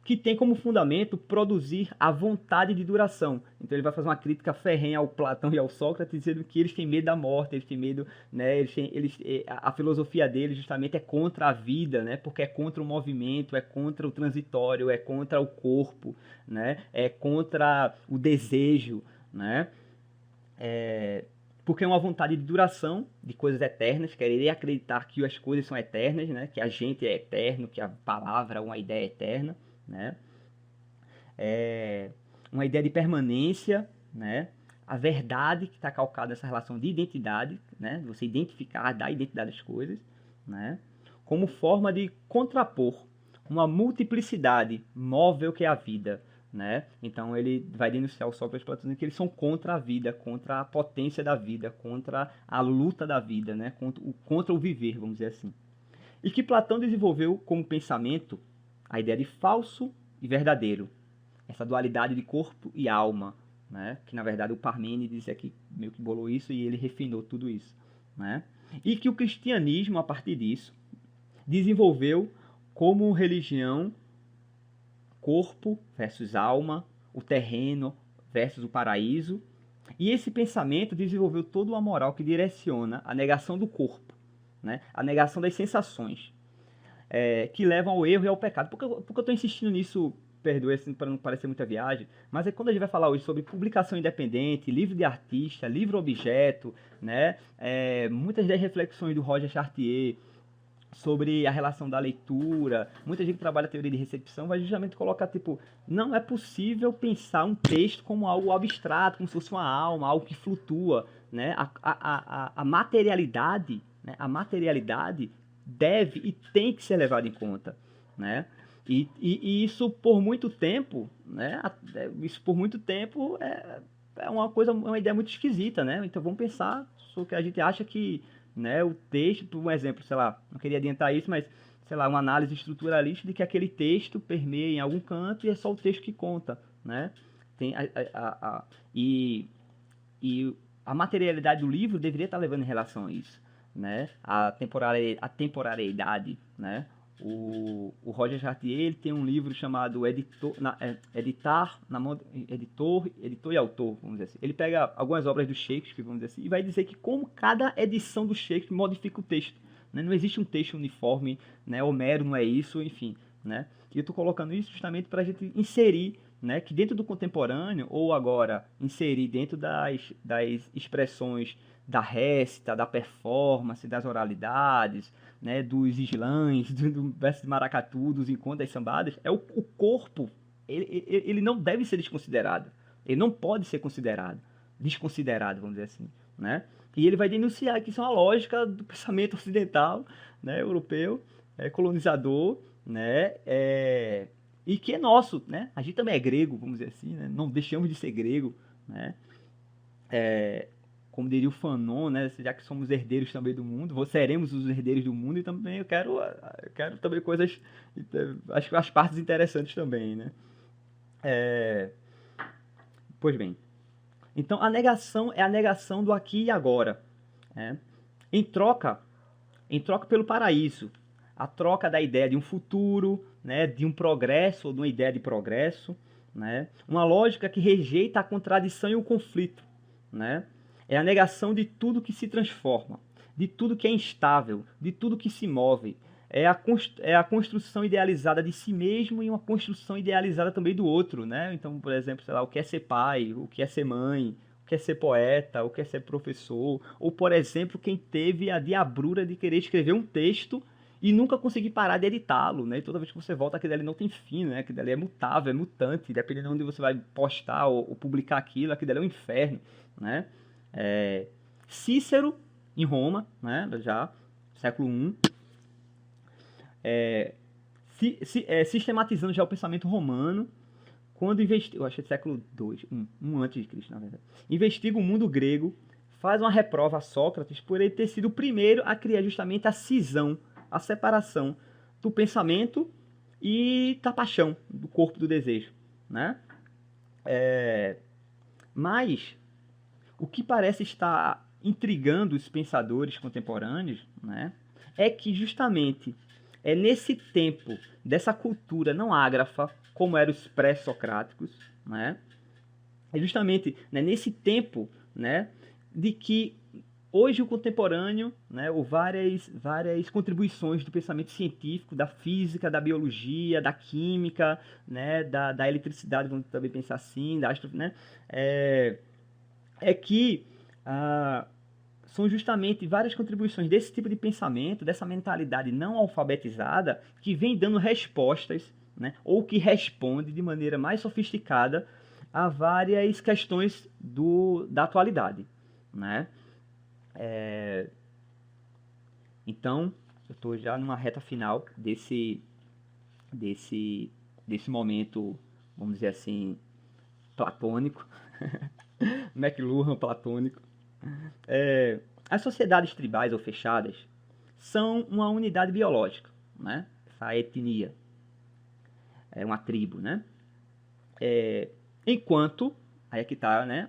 que tem como fundamento produzir a vontade de duração. Então ele vai fazer uma crítica ferrenha ao Platão e ao Sócrates, dizendo que eles têm medo da morte, eles têm medo, né, a filosofia deles justamente é contra a vida, né, porque é contra o movimento, é contra o transitório, é contra o corpo, né, é contra o desejo, né, porque é uma vontade de duração, de coisas eternas, querer acreditar que as coisas são eternas, né, que a gente é eterno, que a palavra é uma ideia eterna, né? Uma ideia de permanência, né? A verdade que está calcada nessa relação de identidade, né? Você identificar, dar identidade às coisas, né? Como forma de contrapor uma multiplicidade móvel que é a vida, né? Então ele vai denunciar o Sócrates e Platão que eles são contra a vida, contra a potência da vida, contra a luta da vida, né? Contra o viver, vamos dizer assim. E que Platão desenvolveu como pensamento a ideia de falso e verdadeiro, essa dualidade de corpo e alma, né? Que na verdade o Parmênides é que meio que bolou isso e ele refinou tudo isso, né? E que o cristianismo, a partir disso, desenvolveu como religião corpo versus alma, o terreno versus o paraíso, e esse pensamento desenvolveu toda uma moral que direciona a negação do corpo, né? A negação das sensações, que levam ao erro e ao pecado. Por que eu estou insistindo nisso perdoe assim, para não parecer muita viagem, mas é quando a gente vai falar hoje sobre publicação independente, livro de artista, livro-objeto, né? Muitas das reflexões do Roger Chartier sobre a relação da leitura, muita gente que trabalha a teoria de recepção vai justamente colocar, tipo, não é possível pensar um texto como algo abstrato, como se fosse uma alma, algo que flutua, né? A materialidade, né? A materialidade deve e tem que ser levada em conta, né? E isso por muito tempo, né? Isso por muito tempo é uma coisa, uma ideia muito esquisita, né? Então vamos pensar sobre o que a gente acha que, né, o texto, por um exemplo, sei lá, não queria adiantar isso, mas sei lá, uma análise estruturalista de que aquele texto permeia em algum canto e é só o texto que conta, né? Tem e, e a materialidade do livro deveria estar levando em relação a isso, né? A temporariedade, né? O Roger Chartier ele tem um livro chamado Editor e Autor, vamos dizer assim. Ele pega algumas obras do Shakespeare, vamos dizer assim, e vai dizer que como cada edição do Shakespeare modifica o texto, né? Não existe um texto uniforme, né? Homero não é isso, enfim, né? E eu estou colocando isso justamente para a gente inserir, né, que dentro do contemporâneo, ou agora inserir dentro das expressões da récita, da performance, das oralidades, né, dos slams, do verso de maracatu, dos encontros, das sambadas, o corpo, ele não deve ser desconsiderado. Ele não pode ser desconsiderado, vamos dizer assim, né? E ele vai denunciar que isso é uma lógica do pensamento ocidental, né, europeu, colonizador, né, e que é nosso, né? A gente também é grego, vamos dizer assim, né? Não deixamos de ser grego, né? Como diria o Fanon, né? Já que somos herdeiros também do mundo, seremos os herdeiros do mundo e também eu quero também coisas, acho que as partes interessantes também, né? Pois bem, então a negação é a negação do aqui e agora, né? Em troca, em troca pelo paraíso, a troca da ideia de um futuro, né, de um progresso ou de uma ideia de progresso, né? Uma lógica que rejeita a contradição e o conflito, né? É a negação de tudo que se transforma, de tudo que é instável, de tudo que se move. É a construção idealizada de si mesmo e uma construção idealizada também do outro, né? Então, por exemplo, sei lá, o que é ser pai, o que é ser mãe, o que é ser poeta, o que é ser professor, ou, por exemplo, quem teve a diabrura de querer escrever um texto e nunca conseguir parar de editá-lo, né? E toda vez que você volta, aquele ali não tem fim, né? Aquele ali é mutável, é mutante, dependendo de onde você vai postar ou publicar aquilo, aquele ali é um inferno, né? Cícero, em Roma, né? Já, século I, sistematizando já o pensamento romano, quando investiga, eu acho que é século II, um antes de Cristo, na verdade, investiga o mundo grego, faz uma reprova a Sócrates por ele ter sido o primeiro a criar justamente a cisão, a separação do pensamento e da paixão, do corpo do desejo, né? Mas o que parece estar intrigando os pensadores contemporâneos, né, é que justamente é nesse tempo dessa cultura não ágrafa, como eram os pré-socráticos, né, é justamente, né, nesse tempo, né, de que hoje o contemporâneo, né, ou várias contribuições do pensamento científico, da física, da biologia, da química, né, da eletricidade, vamos também pensar assim, né, que são justamente várias contribuições desse tipo de pensamento, dessa mentalidade não alfabetizada, que vem dando respostas, né, ou que responde de maneira mais sofisticada a várias questões da atualidade, né? Então, eu estou já numa reta final desse, desse momento, vamos dizer assim, platônico, McLuhan platônico. As sociedades tribais ou fechadas são uma unidade biológica, né? Essa etnia é uma tribo, né? Enquanto, aí é que tá, né?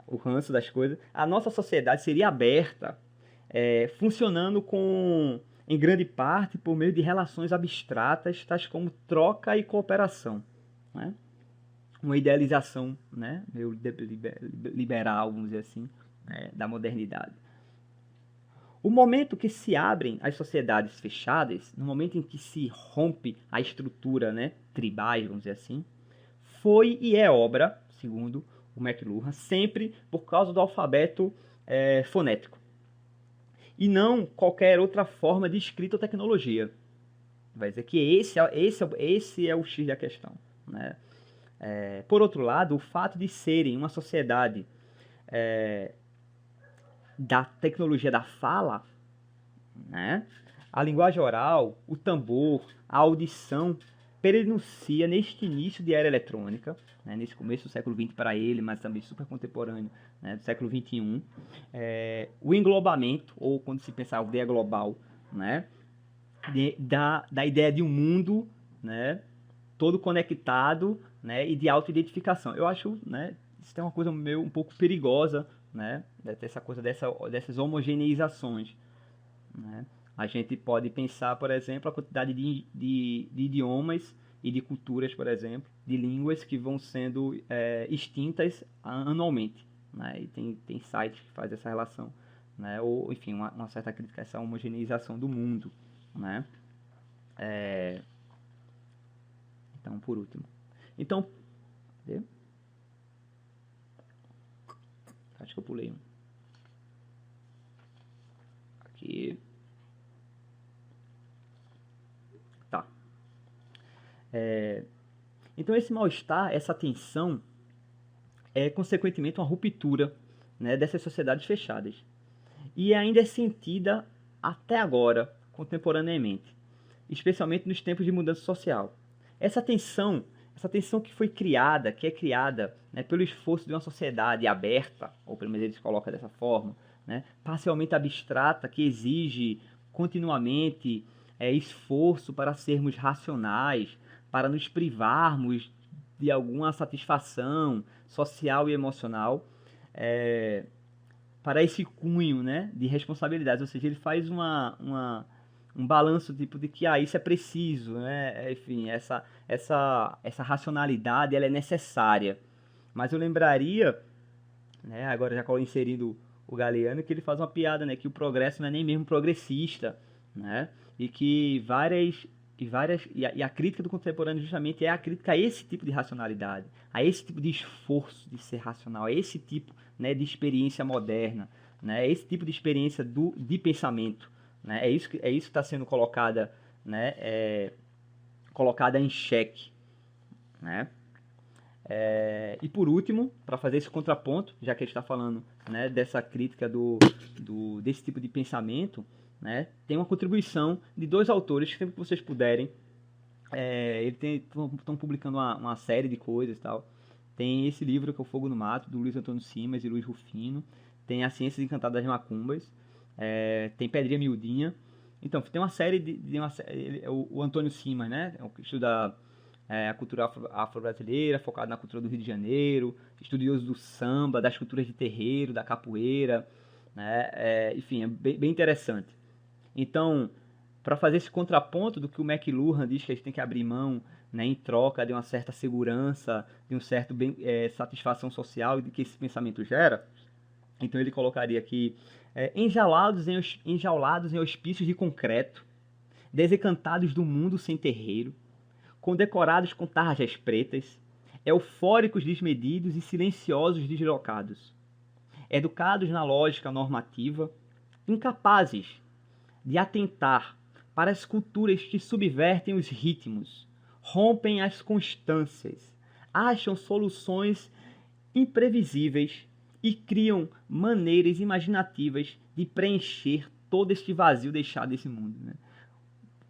O ranço das coisas. A nossa sociedade seria aberta, funcionando em grande parte por meio de relações abstratas, tais como troca e cooperação, né? Uma idealização, né, meio liberal, vamos dizer assim, né, da modernidade. O momento que se abrem as sociedades fechadas, no momento em que se rompe a estrutura, né, tribais, vamos dizer assim, foi e é obra, segundo o McLuhan, sempre por causa do alfabeto fonético. E não qualquer outra forma de escrita ou tecnologia. Vai dizer que esse é o X da questão. Né? Por outro lado, o fato de serem uma sociedade da tecnologia da fala, né? A linguagem oral, o tambor, a audição, prenuncia neste início de era eletrônica, né? Nesse começo do século XX para ele, mas também super contemporâneo, né? Do século XXI, o englobamento, ou quando se pensa a ideia global, né? Da ideia de um mundo, né? Todo conectado, né? E de autoidentificação. Eu acho, né? Isso tem uma coisa meio um pouco perigosa, né? Dessa coisa dessas homogeneizações, né? A gente pode pensar, por exemplo, a quantidade de idiomas e de culturas, por exemplo, de línguas que vão sendo extintas anualmente. Né? E tem sites que fazem essa relação. Né? Ou, enfim, uma certa crítica a essa homogeneização do mundo. Né? Então, por último. Então, cadê? Acho que eu pulei um. Aqui. Tá. Então, esse mal-estar, essa tensão, é consequentemente uma ruptura, né, dessas sociedades fechadas. E ainda é sentida até agora, contemporaneamente, especialmente nos tempos de mudança social. Essa tensão que foi criada, que é criada, né, pelo esforço de uma sociedade aberta, ou pelo menos eles colocam dessa forma, né, parcialmente abstrata, que exige continuamente esforço para sermos racionais, para nos privarmos de alguma satisfação social e emocional, para esse cunho, né, de responsabilidades. Ou seja, ele faz um balanço tipo de que isso é preciso, né? Enfim, essa racionalidade ela é necessária. Mas eu lembraria, né, agora já inserindo o Galeano, que ele faz uma piada, né, que o progresso não é nem mesmo progressista, né? E que a crítica do contemporâneo justamente é a crítica a esse tipo de racionalidade, a esse tipo de esforço de ser racional, a esse tipo, né, de experiência moderna, né, esse tipo de experiência de pensamento, né, é isso que está sendo colocada, né, colocada em xeque, né. E por último, para fazer esse contraponto, já que a gente está falando, né, dessa crítica desse tipo de pensamento, né, tem uma contribuição de dois autores, sempre que vocês puderem. Eles estão publicando uma série de coisas e tal. Tem esse livro que é O Fogo no Mato, do Luiz Antônio Simas e Luiz Rufino. Tem As Ciências Encantadas das Macumbas. Tem Pedrinha Miudinha. Então, tem uma série o Antônio Simas, né, que estuda a cultura afro-brasileira, focado na cultura do Rio de Janeiro, estudioso do samba, das culturas de terreiro, da capoeira, né? Enfim, é bem interessante. Então, para fazer esse contraponto do que o McLuhan diz que a gente tem que abrir mão, né, em troca de uma certa segurança, de um certo satisfação social e de que esse pensamento gera, então ele colocaria aqui enjaulados em hospícios de concreto, desencantados do mundo sem terreiro, condecorados com tarjas pretas, eufóricos desmedidos e silenciosos deslocados, educados na lógica normativa, incapazes de atentar para as culturas que subvertem os ritmos, rompem as constâncias, acham soluções imprevisíveis e criam maneiras imaginativas de preencher todo este vazio deixado nesse mundo, né?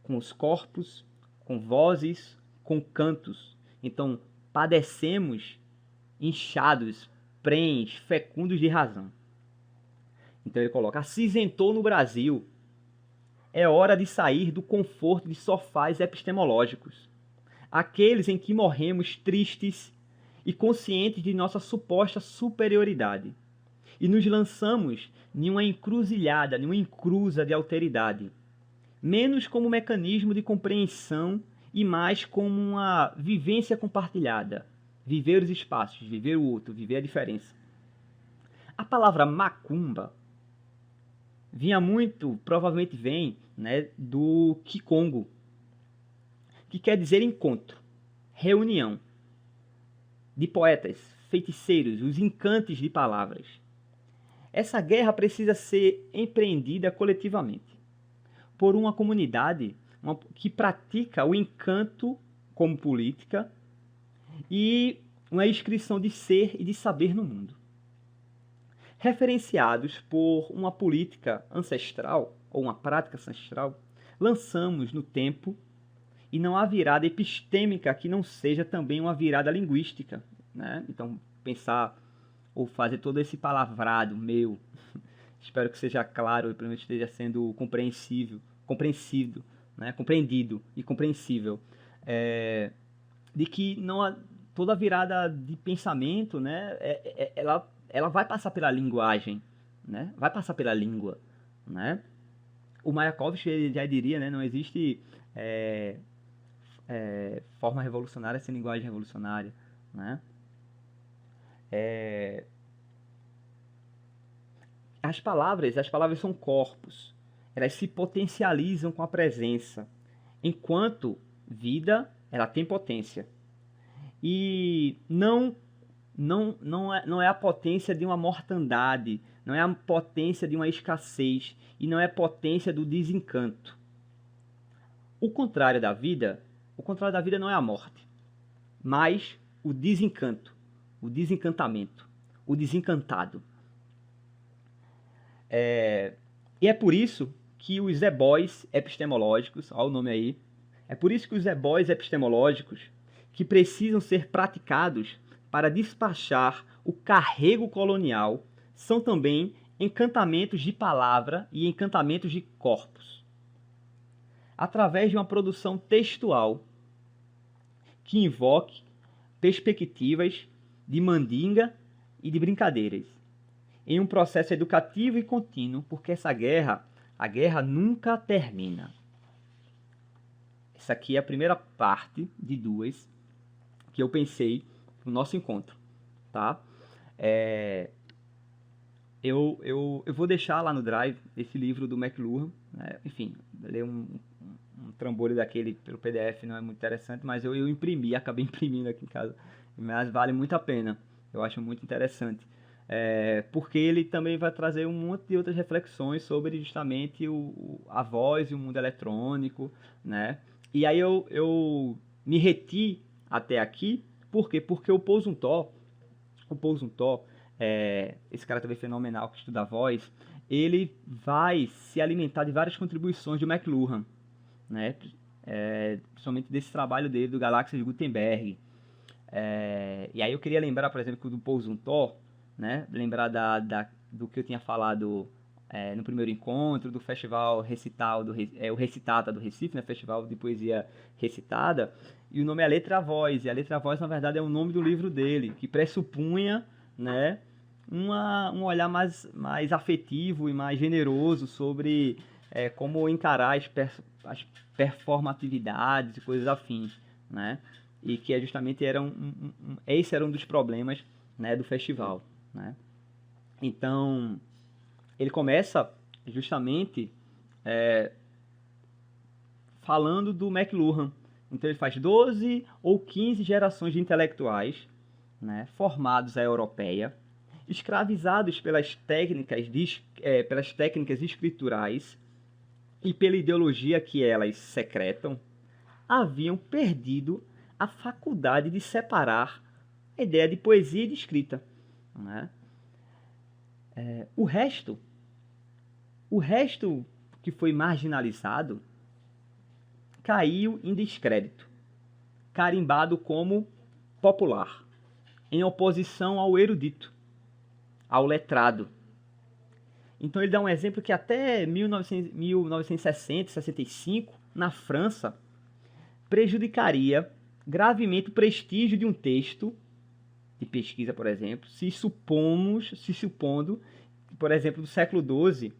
Com os corpos, com vozes, com cantos. Então, padecemos inchados, prens, fecundos de razão. Então ele coloca, acinzentou no Brasil. É hora de sair do conforto de sofás epistemológicos. Aqueles em que morremos tristes e conscientes de nossa suposta superioridade. E nos lançamos em uma encruzilhada, em uma encruza de alteridade. Menos como mecanismo de compreensão e mais como uma vivência compartilhada. Viver os espaços, viver o outro, viver a diferença. A palavra macumba vinha muito, provavelmente vem, né, do Kikongo, que quer dizer encontro, reunião de poetas, feiticeiros, os encantes de palavras. Essa guerra precisa ser empreendida coletivamente por uma comunidade que pratica o encanto como política e uma inscrição de ser e de saber no mundo. Referenciados por uma política ancestral, ou uma prática ancestral, lançamos no tempo, e não há virada epistêmica que não seja também uma virada linguística, né? Então, pensar ou fazer todo esse palavrado meu, espero que seja claro e pelo menos esteja sendo compreensivo, né? Compreendido e compreensível, de que não há, toda virada de pensamento, né? Ela vai passar pela linguagem, né? Vai passar pela língua, né? O Mayakovsky já diria, né? Não existe forma revolucionária sem linguagem revolucionária, né? As palavras são corpos. Elas se potencializam com a presença. Enquanto vida, ela tem potência. E não é a potência de uma mortandade, não é a potência de uma escassez e não é a potência do desencanto. O contrário da vida não é a morte, mas o desencanto, o desencantamento, o desencantado. E é por isso que os ebóis epistemológicos, olha o nome aí, é por isso que os ebóis epistemológicos, que precisam ser praticados para despachar o carrego colonial, são também encantamentos de palavra e encantamentos de corpos. Através de uma produção textual que invoque perspectivas de mandinga e de brincadeiras, em um processo educativo e contínuo, porque a guerra nunca termina. Essa aqui é a primeira parte de duas que eu pensei no nosso encontro, tá? Eu vou deixar lá no Drive esse livro do McLuhan, né? Enfim, ler um trambolho daquele pelo PDF não é muito interessante, mas eu acabei imprimindo aqui em casa, mas vale muito a pena, eu acho muito interessante. Porque ele também vai trazer um monte de outras reflexões sobre justamente a voz e o mundo eletrônico, né? E aí eu me reti até aqui, por quê? Porque o Paul Zumthor, esse cara também fenomenal que estuda a voz, ele vai se alimentar de várias contribuições de McLuhan, né? Principalmente desse trabalho dele, do Galáxia de Gutenberg. E aí eu queria lembrar, por exemplo, do Paul Zumthor, né? Lembrar do que eu tinha falado no primeiro encontro, do festival Recital, o Recitata do Recife, né? Festival de poesia recitada, e o nome é A Letra e a Voz, e A Letra e a Voz, na verdade, é o nome do livro dele, que pressupunha, né, um olhar mais afetivo e mais generoso sobre como encarar as performatividades e coisas afins, né? E que justamente esse era um dos problemas, né, do festival, né? Então, ele começa justamente falando do McLuhan. Então ele faz 12 ou 15 gerações de intelectuais, né, formados à europeia, escravizados pelas técnicas escriturais e pela ideologia que elas secretam, haviam perdido a faculdade de separar a ideia de poesia e de escrita, né? O resto que foi marginalizado caiu em descrédito, carimbado como popular, em oposição ao erudito, ao letrado. Então ele dá um exemplo que até 1960, 65, na França, prejudicaria gravemente o prestígio de um texto de pesquisa, por exemplo, se supondo, por exemplo, do século XII,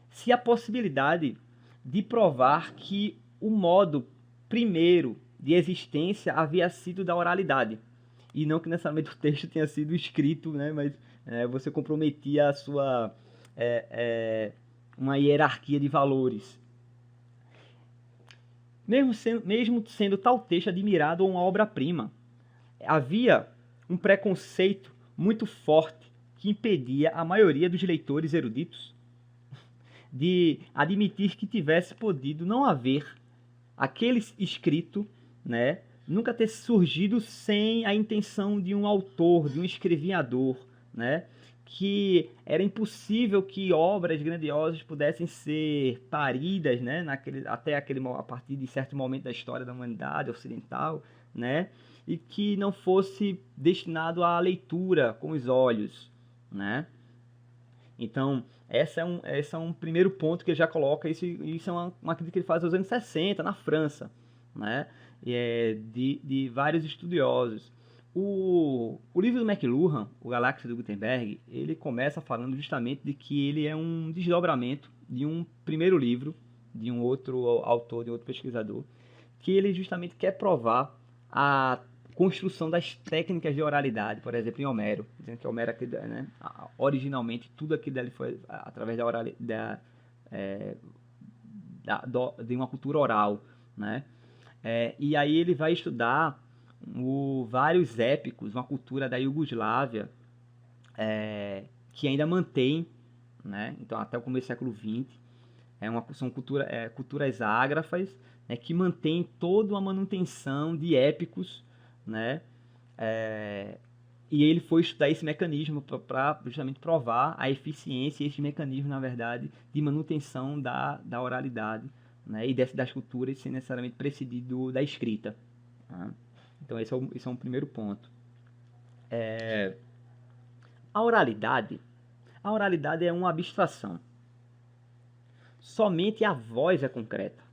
se a possibilidade de provar que o modo primeiro de existência havia sido da oralidade, e não que necessariamente o texto tenha sido escrito, né, mas você comprometia uma hierarquia de valores. Mesmo sendo tal texto admirado ou uma obra-prima, havia um preconceito muito forte que impedia a maioria dos leitores eruditos de admitir que tivesse podido não haver aquele escrito, né, nunca ter surgido sem a intenção de um autor, de um escreviador, né, que era impossível que obras grandiosas pudessem ser paridas, né, a partir de certo momento da história da humanidade ocidental, né, e que não fosse destinado à leitura com os olhos, né. Então, esse é um primeiro ponto que ele já coloca, isso é uma crítica que ele faz nos anos 60, na França, né? De vários estudiosos. O livro do McLuhan, O Galáxia do Gutenberg, ele começa falando justamente de que ele é um desdobramento de um primeiro livro, de um outro autor, de outro pesquisador, que ele justamente quer provar a construção das técnicas de oralidade, por exemplo, em Homero, dizendo que Homero, né, originalmente, tudo aquilo dele foi através da oralidade, de uma cultura oral, né? E aí ele vai estudar vários épicos, uma cultura da Iugoslávia, que ainda mantém, né? Então até o começo do século XX, são culturas ágrafas, né, que mantém toda uma manutenção de épicos, né? E ele foi estudar esse mecanismo para justamente provar a eficiência, esse mecanismo, na verdade, de manutenção da oralidade, né? E das culturas sem necessariamente prescindir da escrita. Tá? Então esse é um primeiro ponto. A oralidade é uma abstração. Somente a voz é concreta.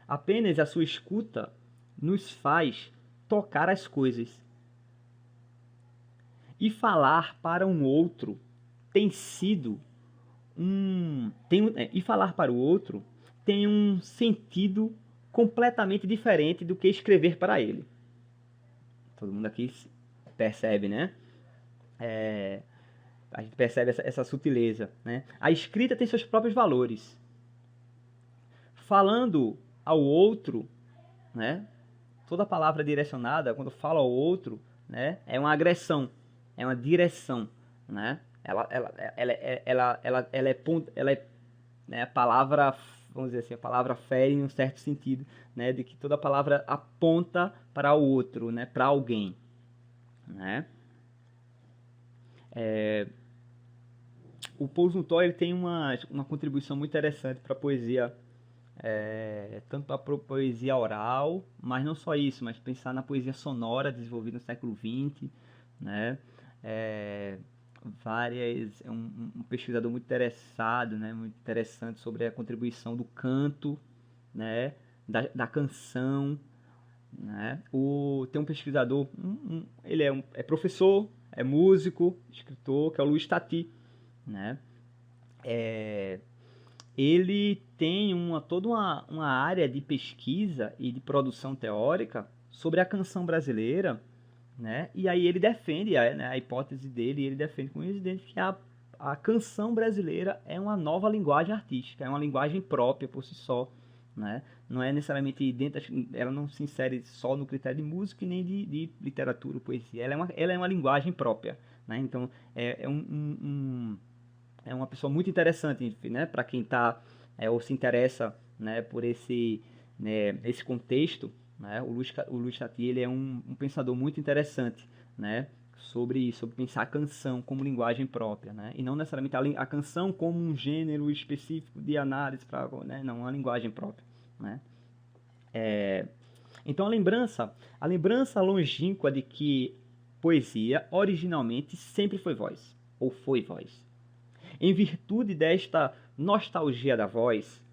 Apenas a sua escuta nos faz tocar as coisas. E falar para um outro e falar para o outro tem um sentido completamente diferente do que escrever para ele. Todo mundo aqui percebe, né? A gente percebe essa sutileza, né? A escrita tem seus próprios valores. Falando ao outro, né? Toda palavra direcionada, quando fala ao outro, né? É uma agressão, é uma direção, né? Ela é né, a palavra, vamos dizer assim, a palavra fere em um certo sentido, né? De que toda palavra aponta para o outro, né? Para alguém, né? O Paul Zunthor, ele tem uma contribuição muito interessante para a poesia, tanto para a poesia oral, mas não só isso, mas pensar na poesia sonora desenvolvida no século XX, né? Um pesquisador muito interessado, né? Muito interessante sobre a contribuição do canto, né? Da canção, né? Tem um pesquisador, ele é professor, é músico, escritor, que é o Louis Tati, né? Ele tem toda uma área de pesquisa e de produção teórica sobre a canção brasileira, né? E aí ele defende, né, a hipótese dele, ele defende com evidência que a canção brasileira é uma nova linguagem artística, é uma linguagem própria por si só, né? Não é necessariamente ela não se insere só no critério de música e nem de literatura ou poesia, ela é uma linguagem própria, né? Então é uma pessoa muito interessante, né, para quem está ou se interessa, né, por esse contexto, né? O Louis Tati, ele é um pensador muito interessante, né, sobre pensar a canção como linguagem própria, né, e não necessariamente a canção como um gênero específico de análise, né, não, uma linguagem própria, né. Então a lembrança longínqua de que poesia originalmente sempre foi voz, ou foi voz. Em virtude desta nostalgia da voz,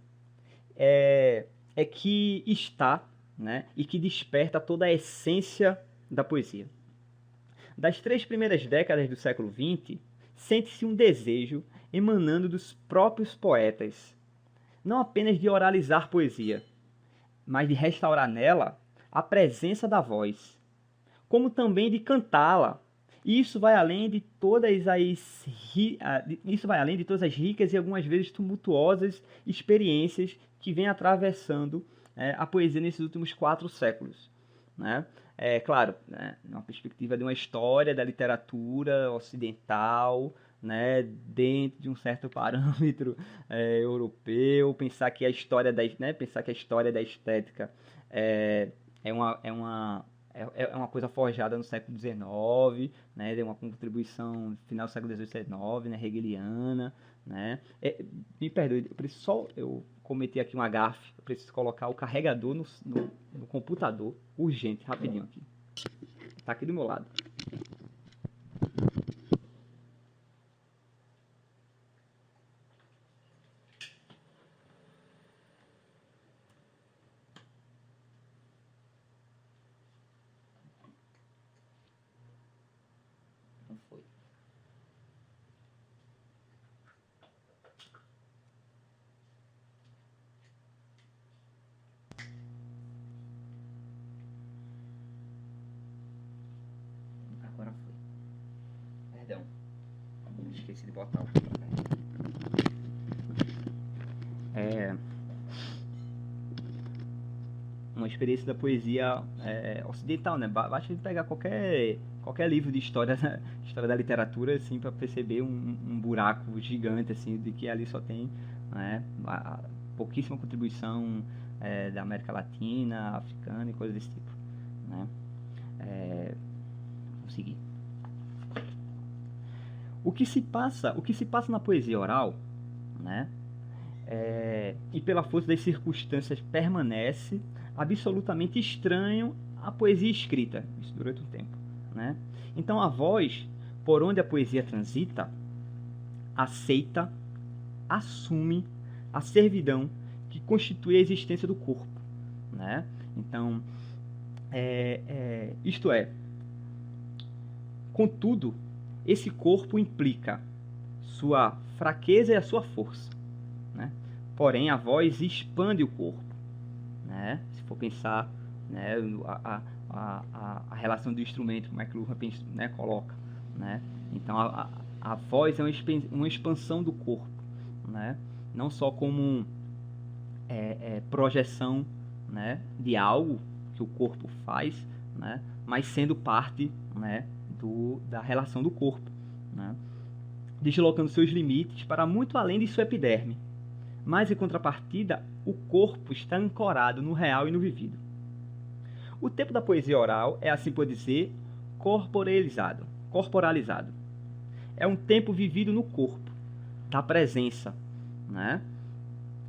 é que está, né, e que desperta toda a essência da poesia. Das 3 primeiras décadas do século XX, sente-se um desejo emanando dos próprios poetas, não apenas de oralizar poesia, mas de restaurar nela a presença da voz, como também de cantá-la Isso vai além de todas as ricas e algumas vezes tumultuosas experiências que vem atravessando a poesia nesses últimos 4 séculos, né? É claro, né, uma perspectiva de uma história da literatura ocidental, né, dentro de um certo parâmetro europeu, pensar que a história da estética é, é uma coisa forjada no século XIX, né, deu uma contribuição no final do século XIX, né, hegeliana, né. Me perdoe, eu cometi aqui uma gafe, eu preciso colocar o carregador no computador, urgente, rapidinho aqui. Tá aqui do meu lado. Não foi. Agora foi. Perdão. Esqueci de botar o. Uma experiência da poesia ocidental, né? Basta pegar qualquer livro de história, história da literatura, assim, para perceber um buraco gigante, assim, de que ali só tem, né, pouquíssima contribuição da América Latina, africana e coisas desse tipo, né? Vamos seguir. O que se passa na poesia oral, né? E pela força das circunstâncias permanece absolutamente estranho à poesia escrita, isso durante um tempo, né? Então a voz, por onde a poesia transita, aceita, assume a servidão que constitui a existência do corpo, né? Então, isto é, contudo, esse corpo implica sua fraqueza e a sua força, né? Porém, a voz expande o corpo, né? Se for pensar, né, a relação do instrumento, como é que o Luhmann, né, coloca, né? Então, a voz é uma expansão do corpo, né? Não só como projeção, né, de algo que o corpo faz, né, mas sendo parte, né, da relação do corpo, né? Deslocando seus limites para muito além de sua epiderme. Mas, em contrapartida, o corpo está ancorado no real e no vivido. O tempo da poesia oral é, assim por dizer, corporalizado. É um tempo vivido no corpo, da presença, né?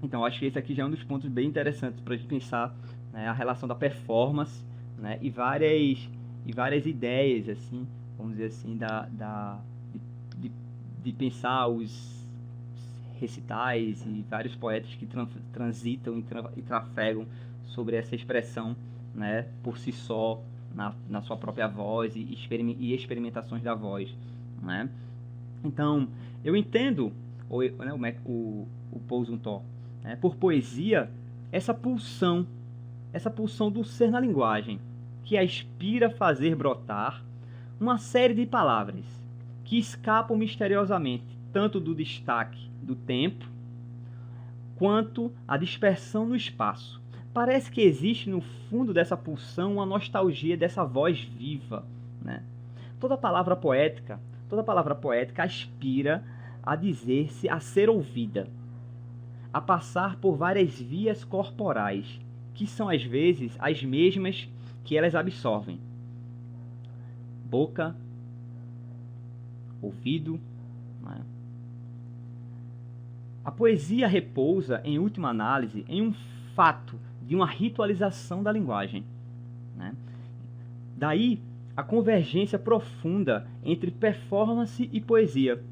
Então, acho que esse aqui já é um dos pontos bem interessantes para a gente pensar, né, a relação da performance, né, e várias ideias, assim, vamos dizer assim, de pensar os recitais e vários poetas que transitam e trafegam sobre essa expressão, né, por si só, na sua própria voz e experimentações da voz, né? Então, eu entendo o Paul Zumthor, né, por poesia, essa pulsão do ser na linguagem, que aspira a fazer brotar uma série de palavras que escapam misteriosamente tanto do destaque do tempo quanto a dispersão no espaço. Parece que existe no fundo dessa pulsão uma nostalgia dessa voz viva, né? Toda palavra poética aspira a dizer-se, a ser ouvida, a passar por várias vias corporais, que são às vezes as mesmas que elas absorvem. Boca, ouvido, né? A poesia repousa, em última análise, em um fato de uma ritualização da linguagem, né? Daí a convergência profunda entre performance e poesia,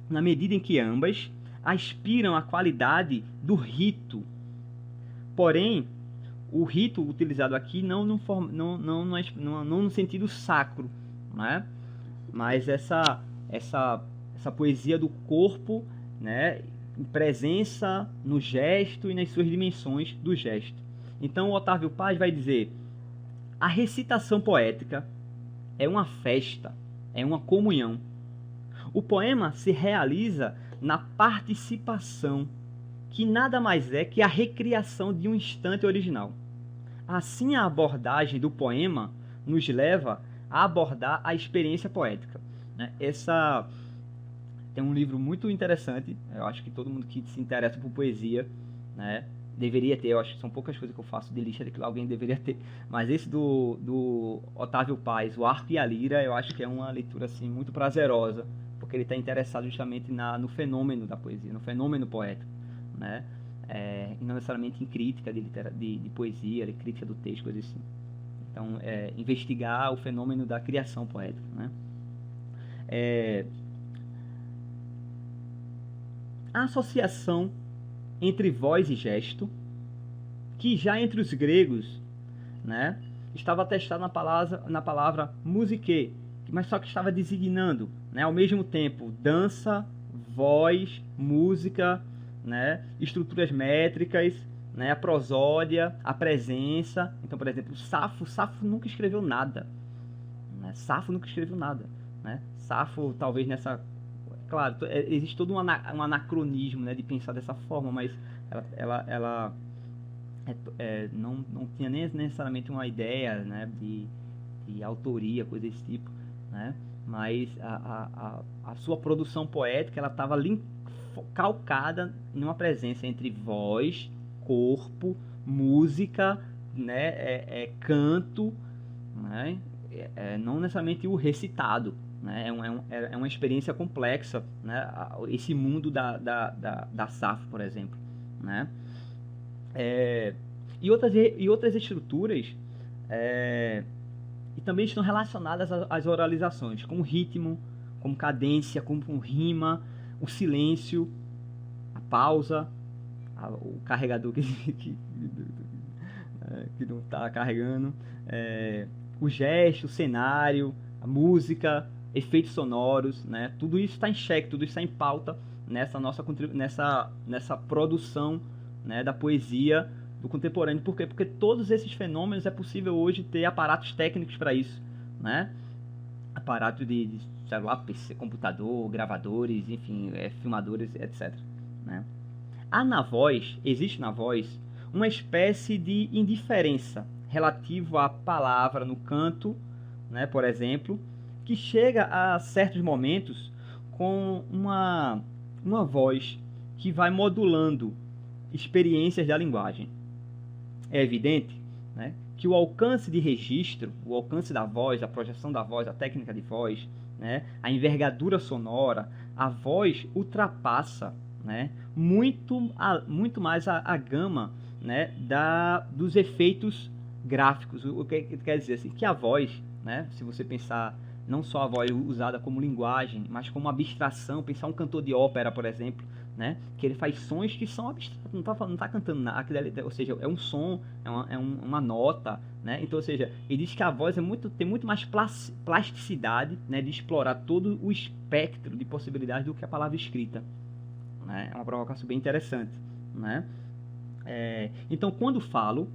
na medida em que ambas aspiram à qualidade do rito. Porém, o rito utilizado aqui não no sentido sacro, né? Mas essa poesia do corpo, né, em presença no gesto e nas suas dimensões do gesto. Então, o Otávio Paz vai dizer: a recitação poética é uma festa, é uma comunhão. O poema se realiza na participação, que nada mais é que a recriação de um instante original. Assim, a abordagem do poema nos leva a abordar a experiência poética, né? Tem um livro muito interessante, eu acho que todo mundo que se interessa por poesia, né, deveria ter. Eu acho que são poucas coisas que eu faço de lista de que alguém deveria ter, mas esse do Otávio Paz, O Arco e a Lira, eu acho que é uma leitura assim, muito prazerosa, porque ele está interessado justamente no fenômeno da poesia, no fenômeno poético, né? E não necessariamente em crítica de poesia, de crítica do texto, coisas assim. Então, investigar o fenômeno da criação poética, né? A associação entre voz e gesto, que já entre os gregos, né, estava atestada na palavra musique, mas só que estava designando, né, ao mesmo tempo dança, voz, música, né, estruturas métricas, né, a prosódia, a presença. Então, por exemplo, Safo nunca escreveu nada, né? Safo nunca escreveu nada, né? Safo, talvez nessa... Claro, existe todo um anacronismo, né, de pensar dessa forma, mas ela não tinha nem necessariamente uma ideia, né, de autoria, coisa desse tipo, né? Mas a sua produção poética, ela estava calcada numa presença entre voz, corpo, música, né, canto, né? Não necessariamente o recitado, né? É uma experiência complexa, né? Esse mundo da Safo, por exemplo, né? E outras estruturas e também estão relacionadas às oralizações, como ritmo, como cadência, como rima, o silêncio, a pausa, o carregador que não está carregando, o gesto, o cenário, a música, efeitos sonoros, né? Tudo isso está em xeque, tudo isso está em pauta nessa produção, né, da poesia do contemporâneo. Por quê? Porque todos esses fenômenos é possível hoje ter aparatos técnicos para isso, né? Aparato de celular, PC, computador, gravadores, enfim, filmadores, etc, né? Existe na voz uma espécie de indiferença relativo à palavra no canto, né, por exemplo, que chega a certos momentos com uma voz que vai modulando experiências da linguagem. É evidente, né, que o alcance de registro, o alcance da voz, a projeção da voz, a técnica de voz, né, a envergadura sonora, a voz ultrapassa, né, muito mais a gama, né, dos efeitos gráficos. O que quer dizer assim, que a voz, né, se você pensar não só a voz usada como linguagem, mas como abstração, pensar um cantor de ópera, por exemplo, né, que ele faz sons que são abstratos, não tá cantando nada, ou seja, é um som, uma nota, né? Então, ou seja, ele diz que a voz tem muito mais plasticidade, né, de explorar todo o espectro de possibilidades do que a palavra escrita, né? É uma provocação bem interessante, né? Então, quando falo,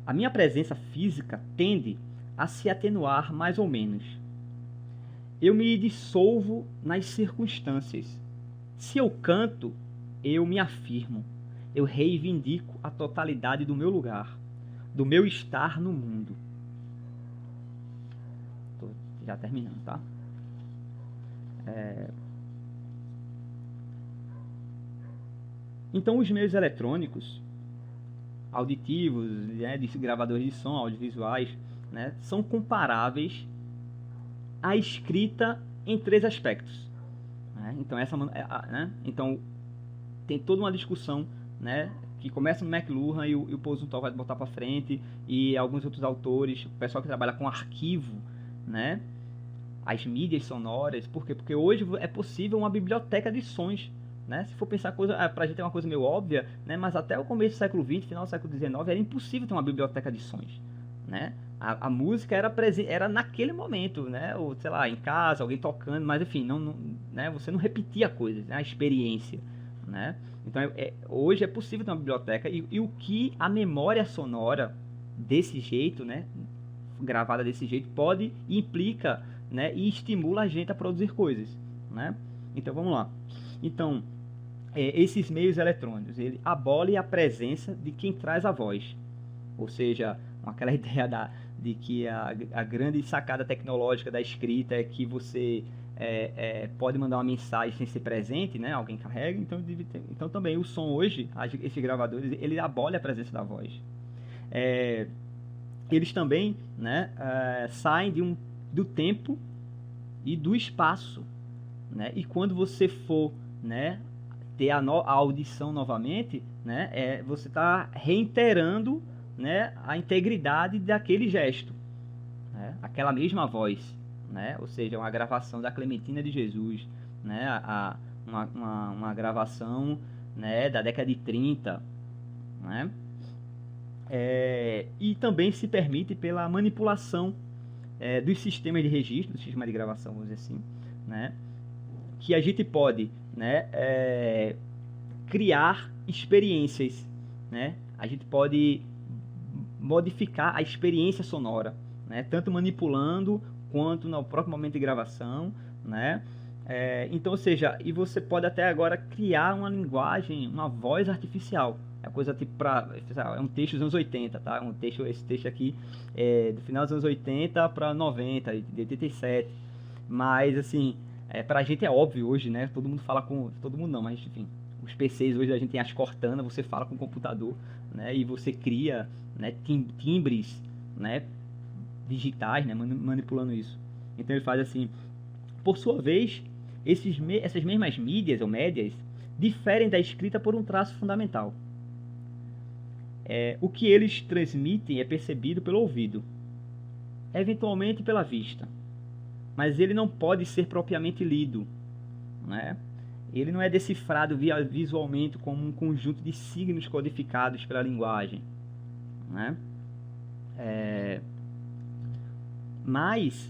a minha presença física tende a se atenuar mais ou menos. Eu me dissolvo nas circunstâncias. Se eu canto, eu me afirmo. Eu reivindico a totalidade do meu lugar, do meu estar no mundo. Tô já terminando, tá? Então, os meios eletrônicos, auditivos, né, de gravadores de som, audiovisuais, né, são comparáveis à escrita em 3 aspectos. Né? Então, então, tem toda uma discussão, né, que começa no McLuhan e o Posuntal vai botar para frente, e alguns outros autores, o pessoal que trabalha com arquivo, né, as mídias sonoras. Por quê? Porque hoje é possível uma biblioteca de sons, né? Se for pensar pra gente é uma coisa meio óbvia, né? Mas até o começo do século XX, final do século XIX, era impossível ter uma biblioteca de sons, né? A música era naquele momento, né? Ou, sei lá, em casa, alguém tocando, mas enfim, né? Você não repetia coisas, né? A experiência, né? Então, hoje é possível ter uma biblioteca e o que a memória sonora desse jeito, né? Gravada desse jeito, pode e implica, né, e estimula a gente a produzir coisas, né? Então vamos lá. Então, esses meios eletrônicos, ele abole a presença de quem traz a voz. Ou seja, aquela ideia de que a grande sacada tecnológica da escrita é que você pode mandar uma mensagem sem ser presente, né? Alguém carrega, então também o som hoje, esses gravadores, ele abole a presença da voz. Eles também, né, saem do tempo e do espaço, né? E quando você for, né, ter a audição novamente, né, você está reiterando, né, a integridade daquele gesto, né, aquela mesma voz, né, ou seja, uma gravação da Clementina de Jesus, né, uma gravação, né, da década de 30, né, e também se permite pela manipulação dos sistemas de registro, do sistema de gravação, vamos dizer assim, né, que a gente pode, né, criar experiências, né, a gente pode modificar a experiência sonora, né, tanto manipulando quanto no próprio momento de gravação, né, então, ou seja, e você pode até agora criar uma linguagem, uma voz artificial. É coisa tipo é um texto dos anos 80, tá? Esse texto aqui é do final dos anos 80 para 90, de 87. Mas assim, pra gente é óbvio hoje, né? Todo mundo fala com, todo mundo não, mas enfim, os PCs hoje a gente tem as Cortana, você fala com o computador, né? E você cria, né, timbres, né, digitais, né, manipulando isso. Então ele faz assim. Por sua vez, essas mesmas mídias ou médias diferem da escrita por um traço fundamental. O que eles transmitem é percebido pelo ouvido, eventualmente pela vista, mas ele não pode ser propriamente lido, né? Ele não é decifrado visualmente como um conjunto de signos codificados pela linguagem, né? Mas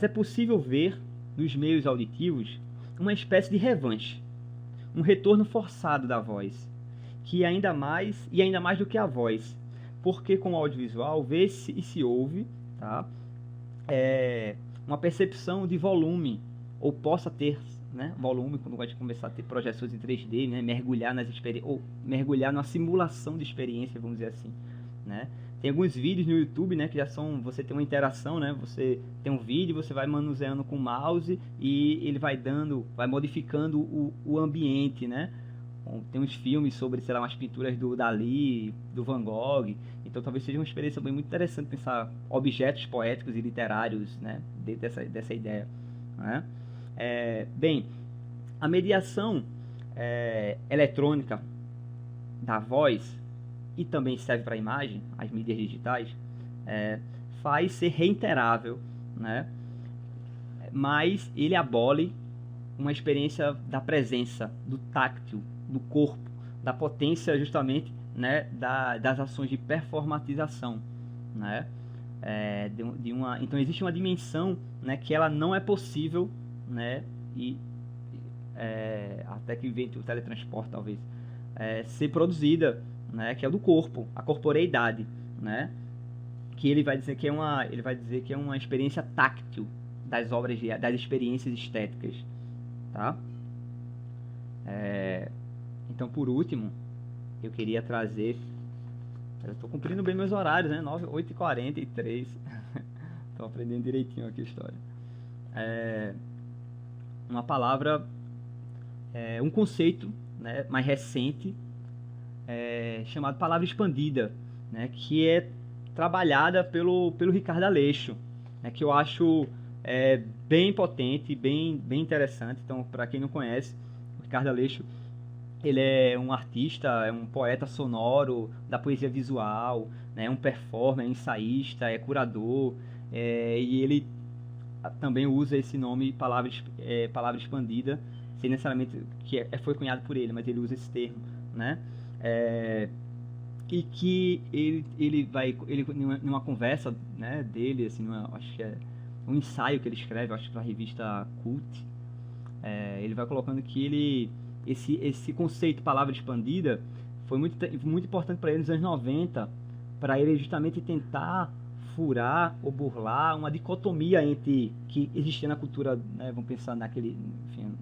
é possível ver nos meios auditivos uma espécie de revanche, um retorno forçado da voz, que ainda mais do que a voz, porque com o audiovisual vê-se e se ouve, tá? Uma percepção de volume, ou possa ter, né, volume quando a gente começar a ter projeções em 3D, né, mergulhar nas experiências, ou mergulhar numa simulação de experiência, vamos dizer assim, né? Tem alguns vídeos no YouTube, né, que já são, você tem uma interação, né, você tem um vídeo, você vai manuseando com o mouse e ele vai modificando o ambiente, né? Tem uns filmes sobre, sei lá, umas pinturas do Dalí, do Van Gogh, então talvez seja uma experiência muito interessante pensar objetos poéticos e literários, né, dentro dessa ideia, né? Bem, a mediação eletrônica da voz, e também serve para a imagem, as mídias digitais, faz ser reiterável, né? Mas ele abole uma experiência da presença, do táctil, do corpo, da potência justamente, né, das ações de performatização, né? Então existe uma dimensão, né, que ela não é possível, né, e até que invente o teletransporte talvez, ser produzida, né, que é do corpo, a corporeidade, né, que ele vai dizer que é uma experiência táctil das obras das experiências estéticas, tá? Então, por último, eu queria trazer, eu estou cumprindo bem meus horários, né, 8h43, estou aprendendo direitinho aqui a história. Uma palavra, um conceito, né, mais recente, chamado palavra expandida, né, que é trabalhada pelo Ricardo Aleixo, né, que eu acho bem potente, bem interessante. Então, para quem não conhece, o Ricardo Aleixo, ele é um artista, é um poeta sonoro da poesia visual, né, é um performer, é ensaísta, é curador, e ele também usa esse nome, palavra expandida, sem necessariamente que foi cunhado por ele, mas ele usa esse termo, né? E que ele numa conversa, né, dele, assim, acho que é um ensaio que ele escreve, acho que para a revista Cult, ele vai colocando que esse conceito palavra expandida foi muito importante para ele nos anos 90, para ele justamente tentar furar ou burlar uma dicotomia entre que existia na cultura, né, vamos pensar naquele, enfim,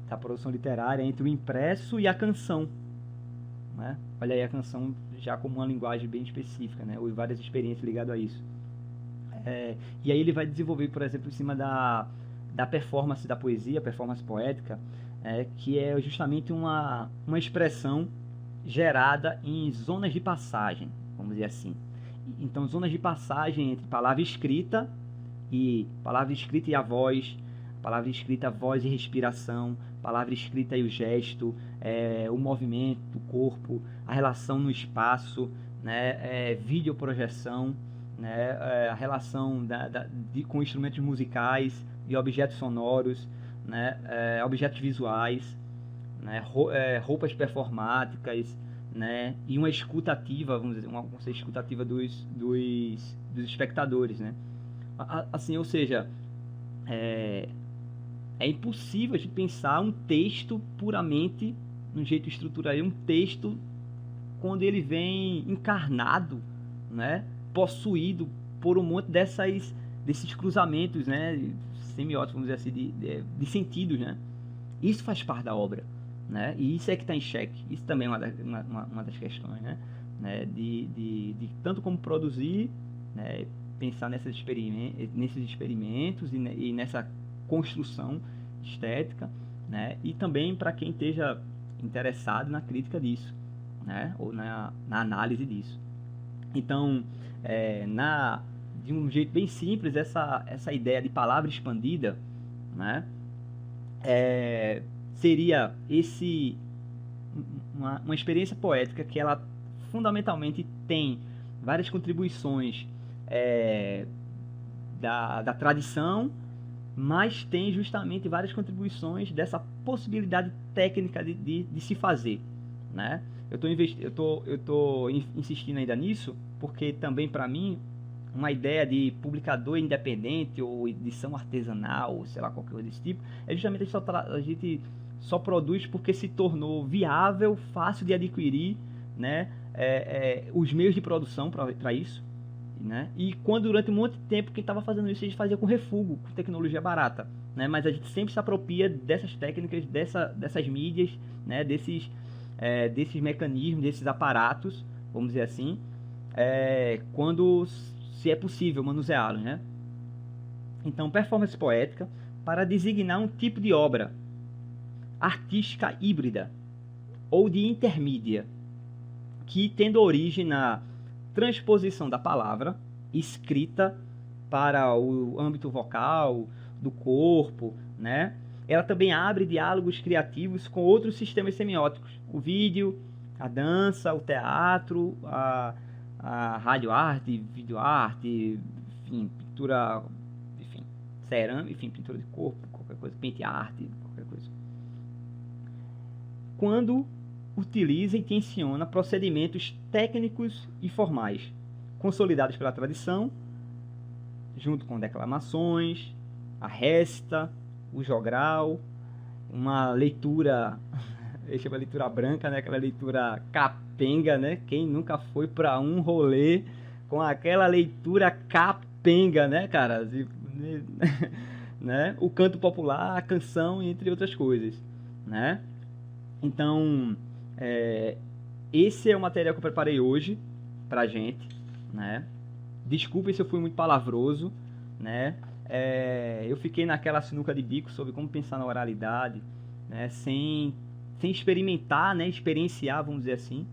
da produção literária, entre o impresso e a canção, né? Olha aí a canção já como uma linguagem bem específica, né? Houve várias experiências ligadas a isso. E aí ele vai desenvolver, por exemplo, em cima da performance da poesia, performance poética, que é justamente uma expressão gerada em zonas de passagem, vamos dizer assim. Então, zonas de passagem entre palavra escrita e a voz, palavra escrita, voz e respiração, palavra escrita e o gesto, o movimento do corpo, a relação no espaço, né, videoprojeção, né, a relação com instrumentos musicais e objetos sonoros, né, objetos visuais, né, roupas performáticas, né, e uma escutativa, vamos dizer, uma escutativa dos espectadores, né? Assim, ou seja, é impossível a gente pensar um texto puramente, no jeito estrutural, um texto quando ele vem encarnado, né, possuído por um monte desses cruzamentos, né, semióticos, vamos dizer assim, de sentidos, né? Isso faz parte da obra, né? E isso é que está em xeque. Isso também é uma das questões, né? De tanto como produzir, né, pensar nesses experimentos e nessa construção estética, né? E também para quem esteja interessado na crítica disso, né? Ou na análise disso. Então, de um jeito bem simples, essa ideia de palavra expandida, né, seria uma experiência poética que ela fundamentalmente tem várias contribuições da tradição, mas tem justamente várias contribuições dessa possibilidade técnica de se fazer, né? Eu tô insistindo ainda nisso, porque também para mim uma ideia de publicador independente ou edição artesanal, sei lá, qualquer coisa desse tipo, é justamente a gente só produz porque se tornou viável, fácil de adquirir, né, os meios de produção para isso, né? E quando durante um monte de tempo quem estava fazendo isso a gente fazia com refúgio, com tecnologia barata, né? Mas a gente sempre se apropria dessas técnicas, dessas mídias, né? Desses mecanismos, desses aparatos, vamos dizer assim, quando se é possível manuseá-los, né? Então, performance poética para designar um tipo de obra artística híbrida ou de intermídia, que tendo origem na transposição da palavra escrita para o âmbito vocal, do corpo, né? Ela também abre diálogos criativos com outros sistemas semióticos, o vídeo, a dança, o teatro, a radioarte, videoarte, enfim, pintura, enfim, cerâmica, enfim, pintura de corpo, qualquer coisa, pente arte, qualquer coisa. Quando utiliza e tensiona procedimentos técnicos e formais, consolidados pela tradição, junto com declamações, a resta, o jogral, uma leitura, eu chamo de leitura branca, né? Aquela leitura capenga, né? Quem nunca foi para um rolê com aquela leitura capenga, né, cara? Né? O canto popular, a canção, entre outras coisas, né? Então, esse é o material que eu preparei hoje pra gente, né? Desculpem se eu fui muito palavroso, né? Eu fiquei naquela sinuca de bico sobre como pensar na oralidade, né? Sem experimentar, né? Experienciar, vamos dizer assim.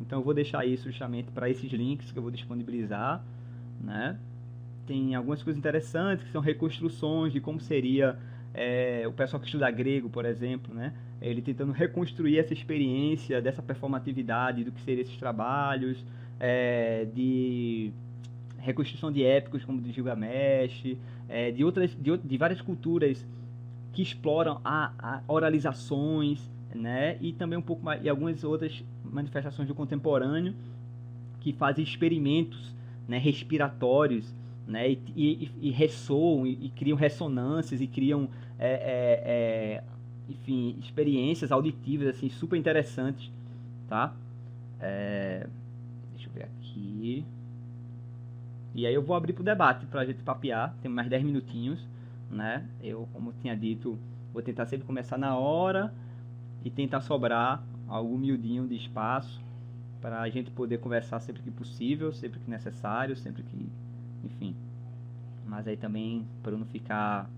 Então eu vou deixar isso justamente para esses links que eu vou disponibilizar, né? Tem algumas coisas interessantes que são reconstruções de como seria o pessoal que estuda grego, por exemplo, né? Ele tentando reconstruir essa experiência dessa performatividade do que seriam esses trabalhos, de reconstrução de épicos como de Gilgamesh, de várias culturas que exploram a oralizações, né? E também um pouco mais, e algumas outras manifestações do contemporâneo que fazem experimentos, né, respiratórios, né, e ressoam e criam ressonâncias e criam enfim, experiências auditivas assim super interessantes, tá? Deixa eu ver aqui. E aí eu vou abrir para o debate, para a gente papear, tem mais 10 minutinhos, né? Eu, como eu tinha dito, vou tentar sempre começar na hora e tentar sobrar algum miudinho de espaço para a gente poder conversar sempre que possível, sempre que necessário, sempre que, enfim. Mas aí também para não ficar,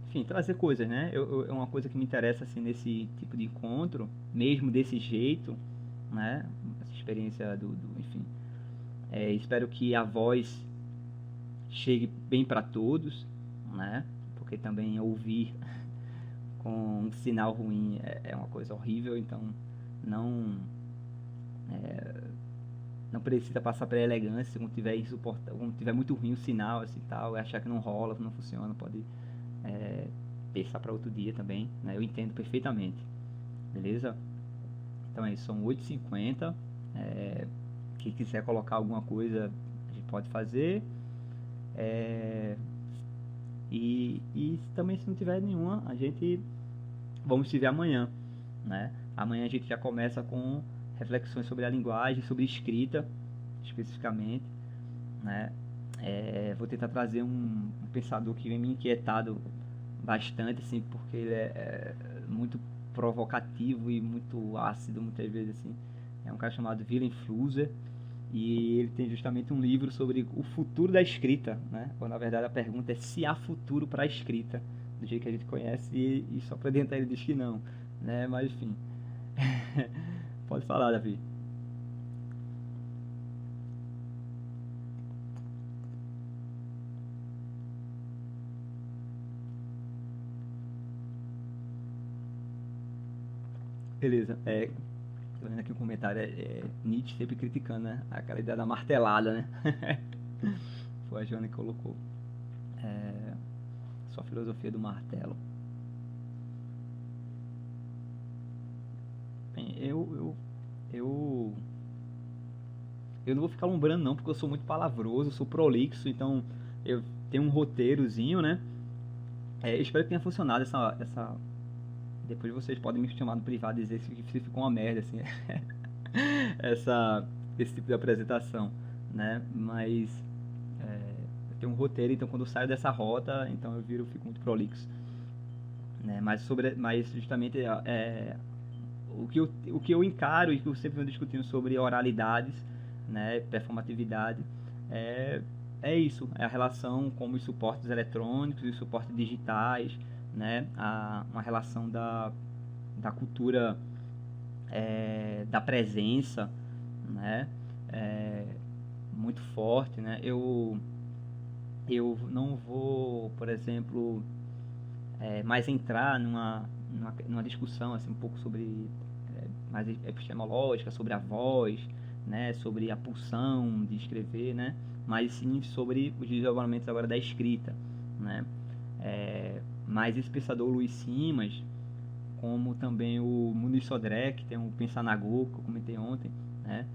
enfim, trazer coisas, né? É uma coisa que me interessa assim nesse tipo de encontro, mesmo desse jeito, né? Essa experiência enfim. Espero que a voz chegue bem para todos, né? Porque também ouvir com um sinal ruim é uma coisa horrível, então não não precisa passar pela elegância quando tiver insuportável, quando tiver muito ruim o sinal assim tal, achar que não rola, que não funciona, pode pensar para outro dia também, né? Eu entendo perfeitamente, beleza? Então é isso, são 8h50. Quem quiser colocar alguma coisa a gente pode fazer. E também se não tiver nenhuma, a gente vamos se ver amanhã, né? Amanhã a gente já começa com reflexões sobre a linguagem, sobre escrita, especificamente, né? Vou tentar trazer um pensador que vem me inquietado bastante, assim, porque ele é muito provocativo e muito ácido, muitas vezes, assim. É um cara chamado Willem Flusser, e ele tem justamente um livro sobre o futuro da escrita, né? Quando na verdade a pergunta é se há futuro para a escrita, do jeito que a gente conhece, e só para adiantar ele diz que não, né? Mas enfim. Pode falar, Davi. Beleza. Tô vendo aqui um comentário, Nietzsche sempre criticando, né? Aquela ideia da martelada, né? Foi a Joana que colocou. Sua filosofia do martelo. Bem, eu não vou ficar lombrando não, porque eu sou muito palavroso, sou prolixo, então eu tenho um roteirozinho, né? Espero que tenha funcionado essa. Depois vocês podem me chamar no privado e dizer se ficou uma merda, assim, esse tipo de apresentação, né? Mas eu tenho um roteiro, então quando eu saio dessa rota, então eu fico muito prolixo, né? Mas justamente o que eu encaro e que eu sempre venho discutindo sobre oralidades, né, performatividade, é isso, é a relação com os suportes eletrônicos e os suportes digitais, né, uma relação da cultura, da presença, né, muito forte, né. Eu não vou, por exemplo, mais entrar numa discussão assim, um pouco sobre mais epistemológica, sobre a voz, né, sobre a pulsão de escrever, né, mas sim sobre os desdobramentos agora da escrita, né. Mas esse pensador Luiz Simas, como também o Muniz Sodré, que tem um Pensar na Go, que eu comentei ontem, né,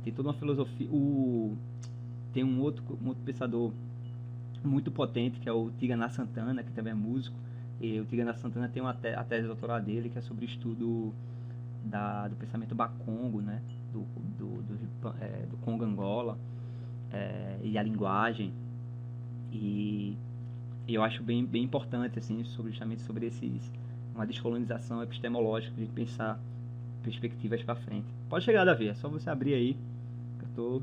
tem toda uma filosofia. Tem um outro pensador muito potente, que é o Tigana Santana, que também é músico. E o Tigana Santana tem a tese de doutorado dele, que é sobre o estudo do pensamento bakongo, né? Do Congo Angola, e a linguagem. E eu acho bem importante, assim, justamente sobre uma descolonização epistemológica, de pensar perspectivas para frente. Pode chegar, Davi, é só você abrir aí, que eu tô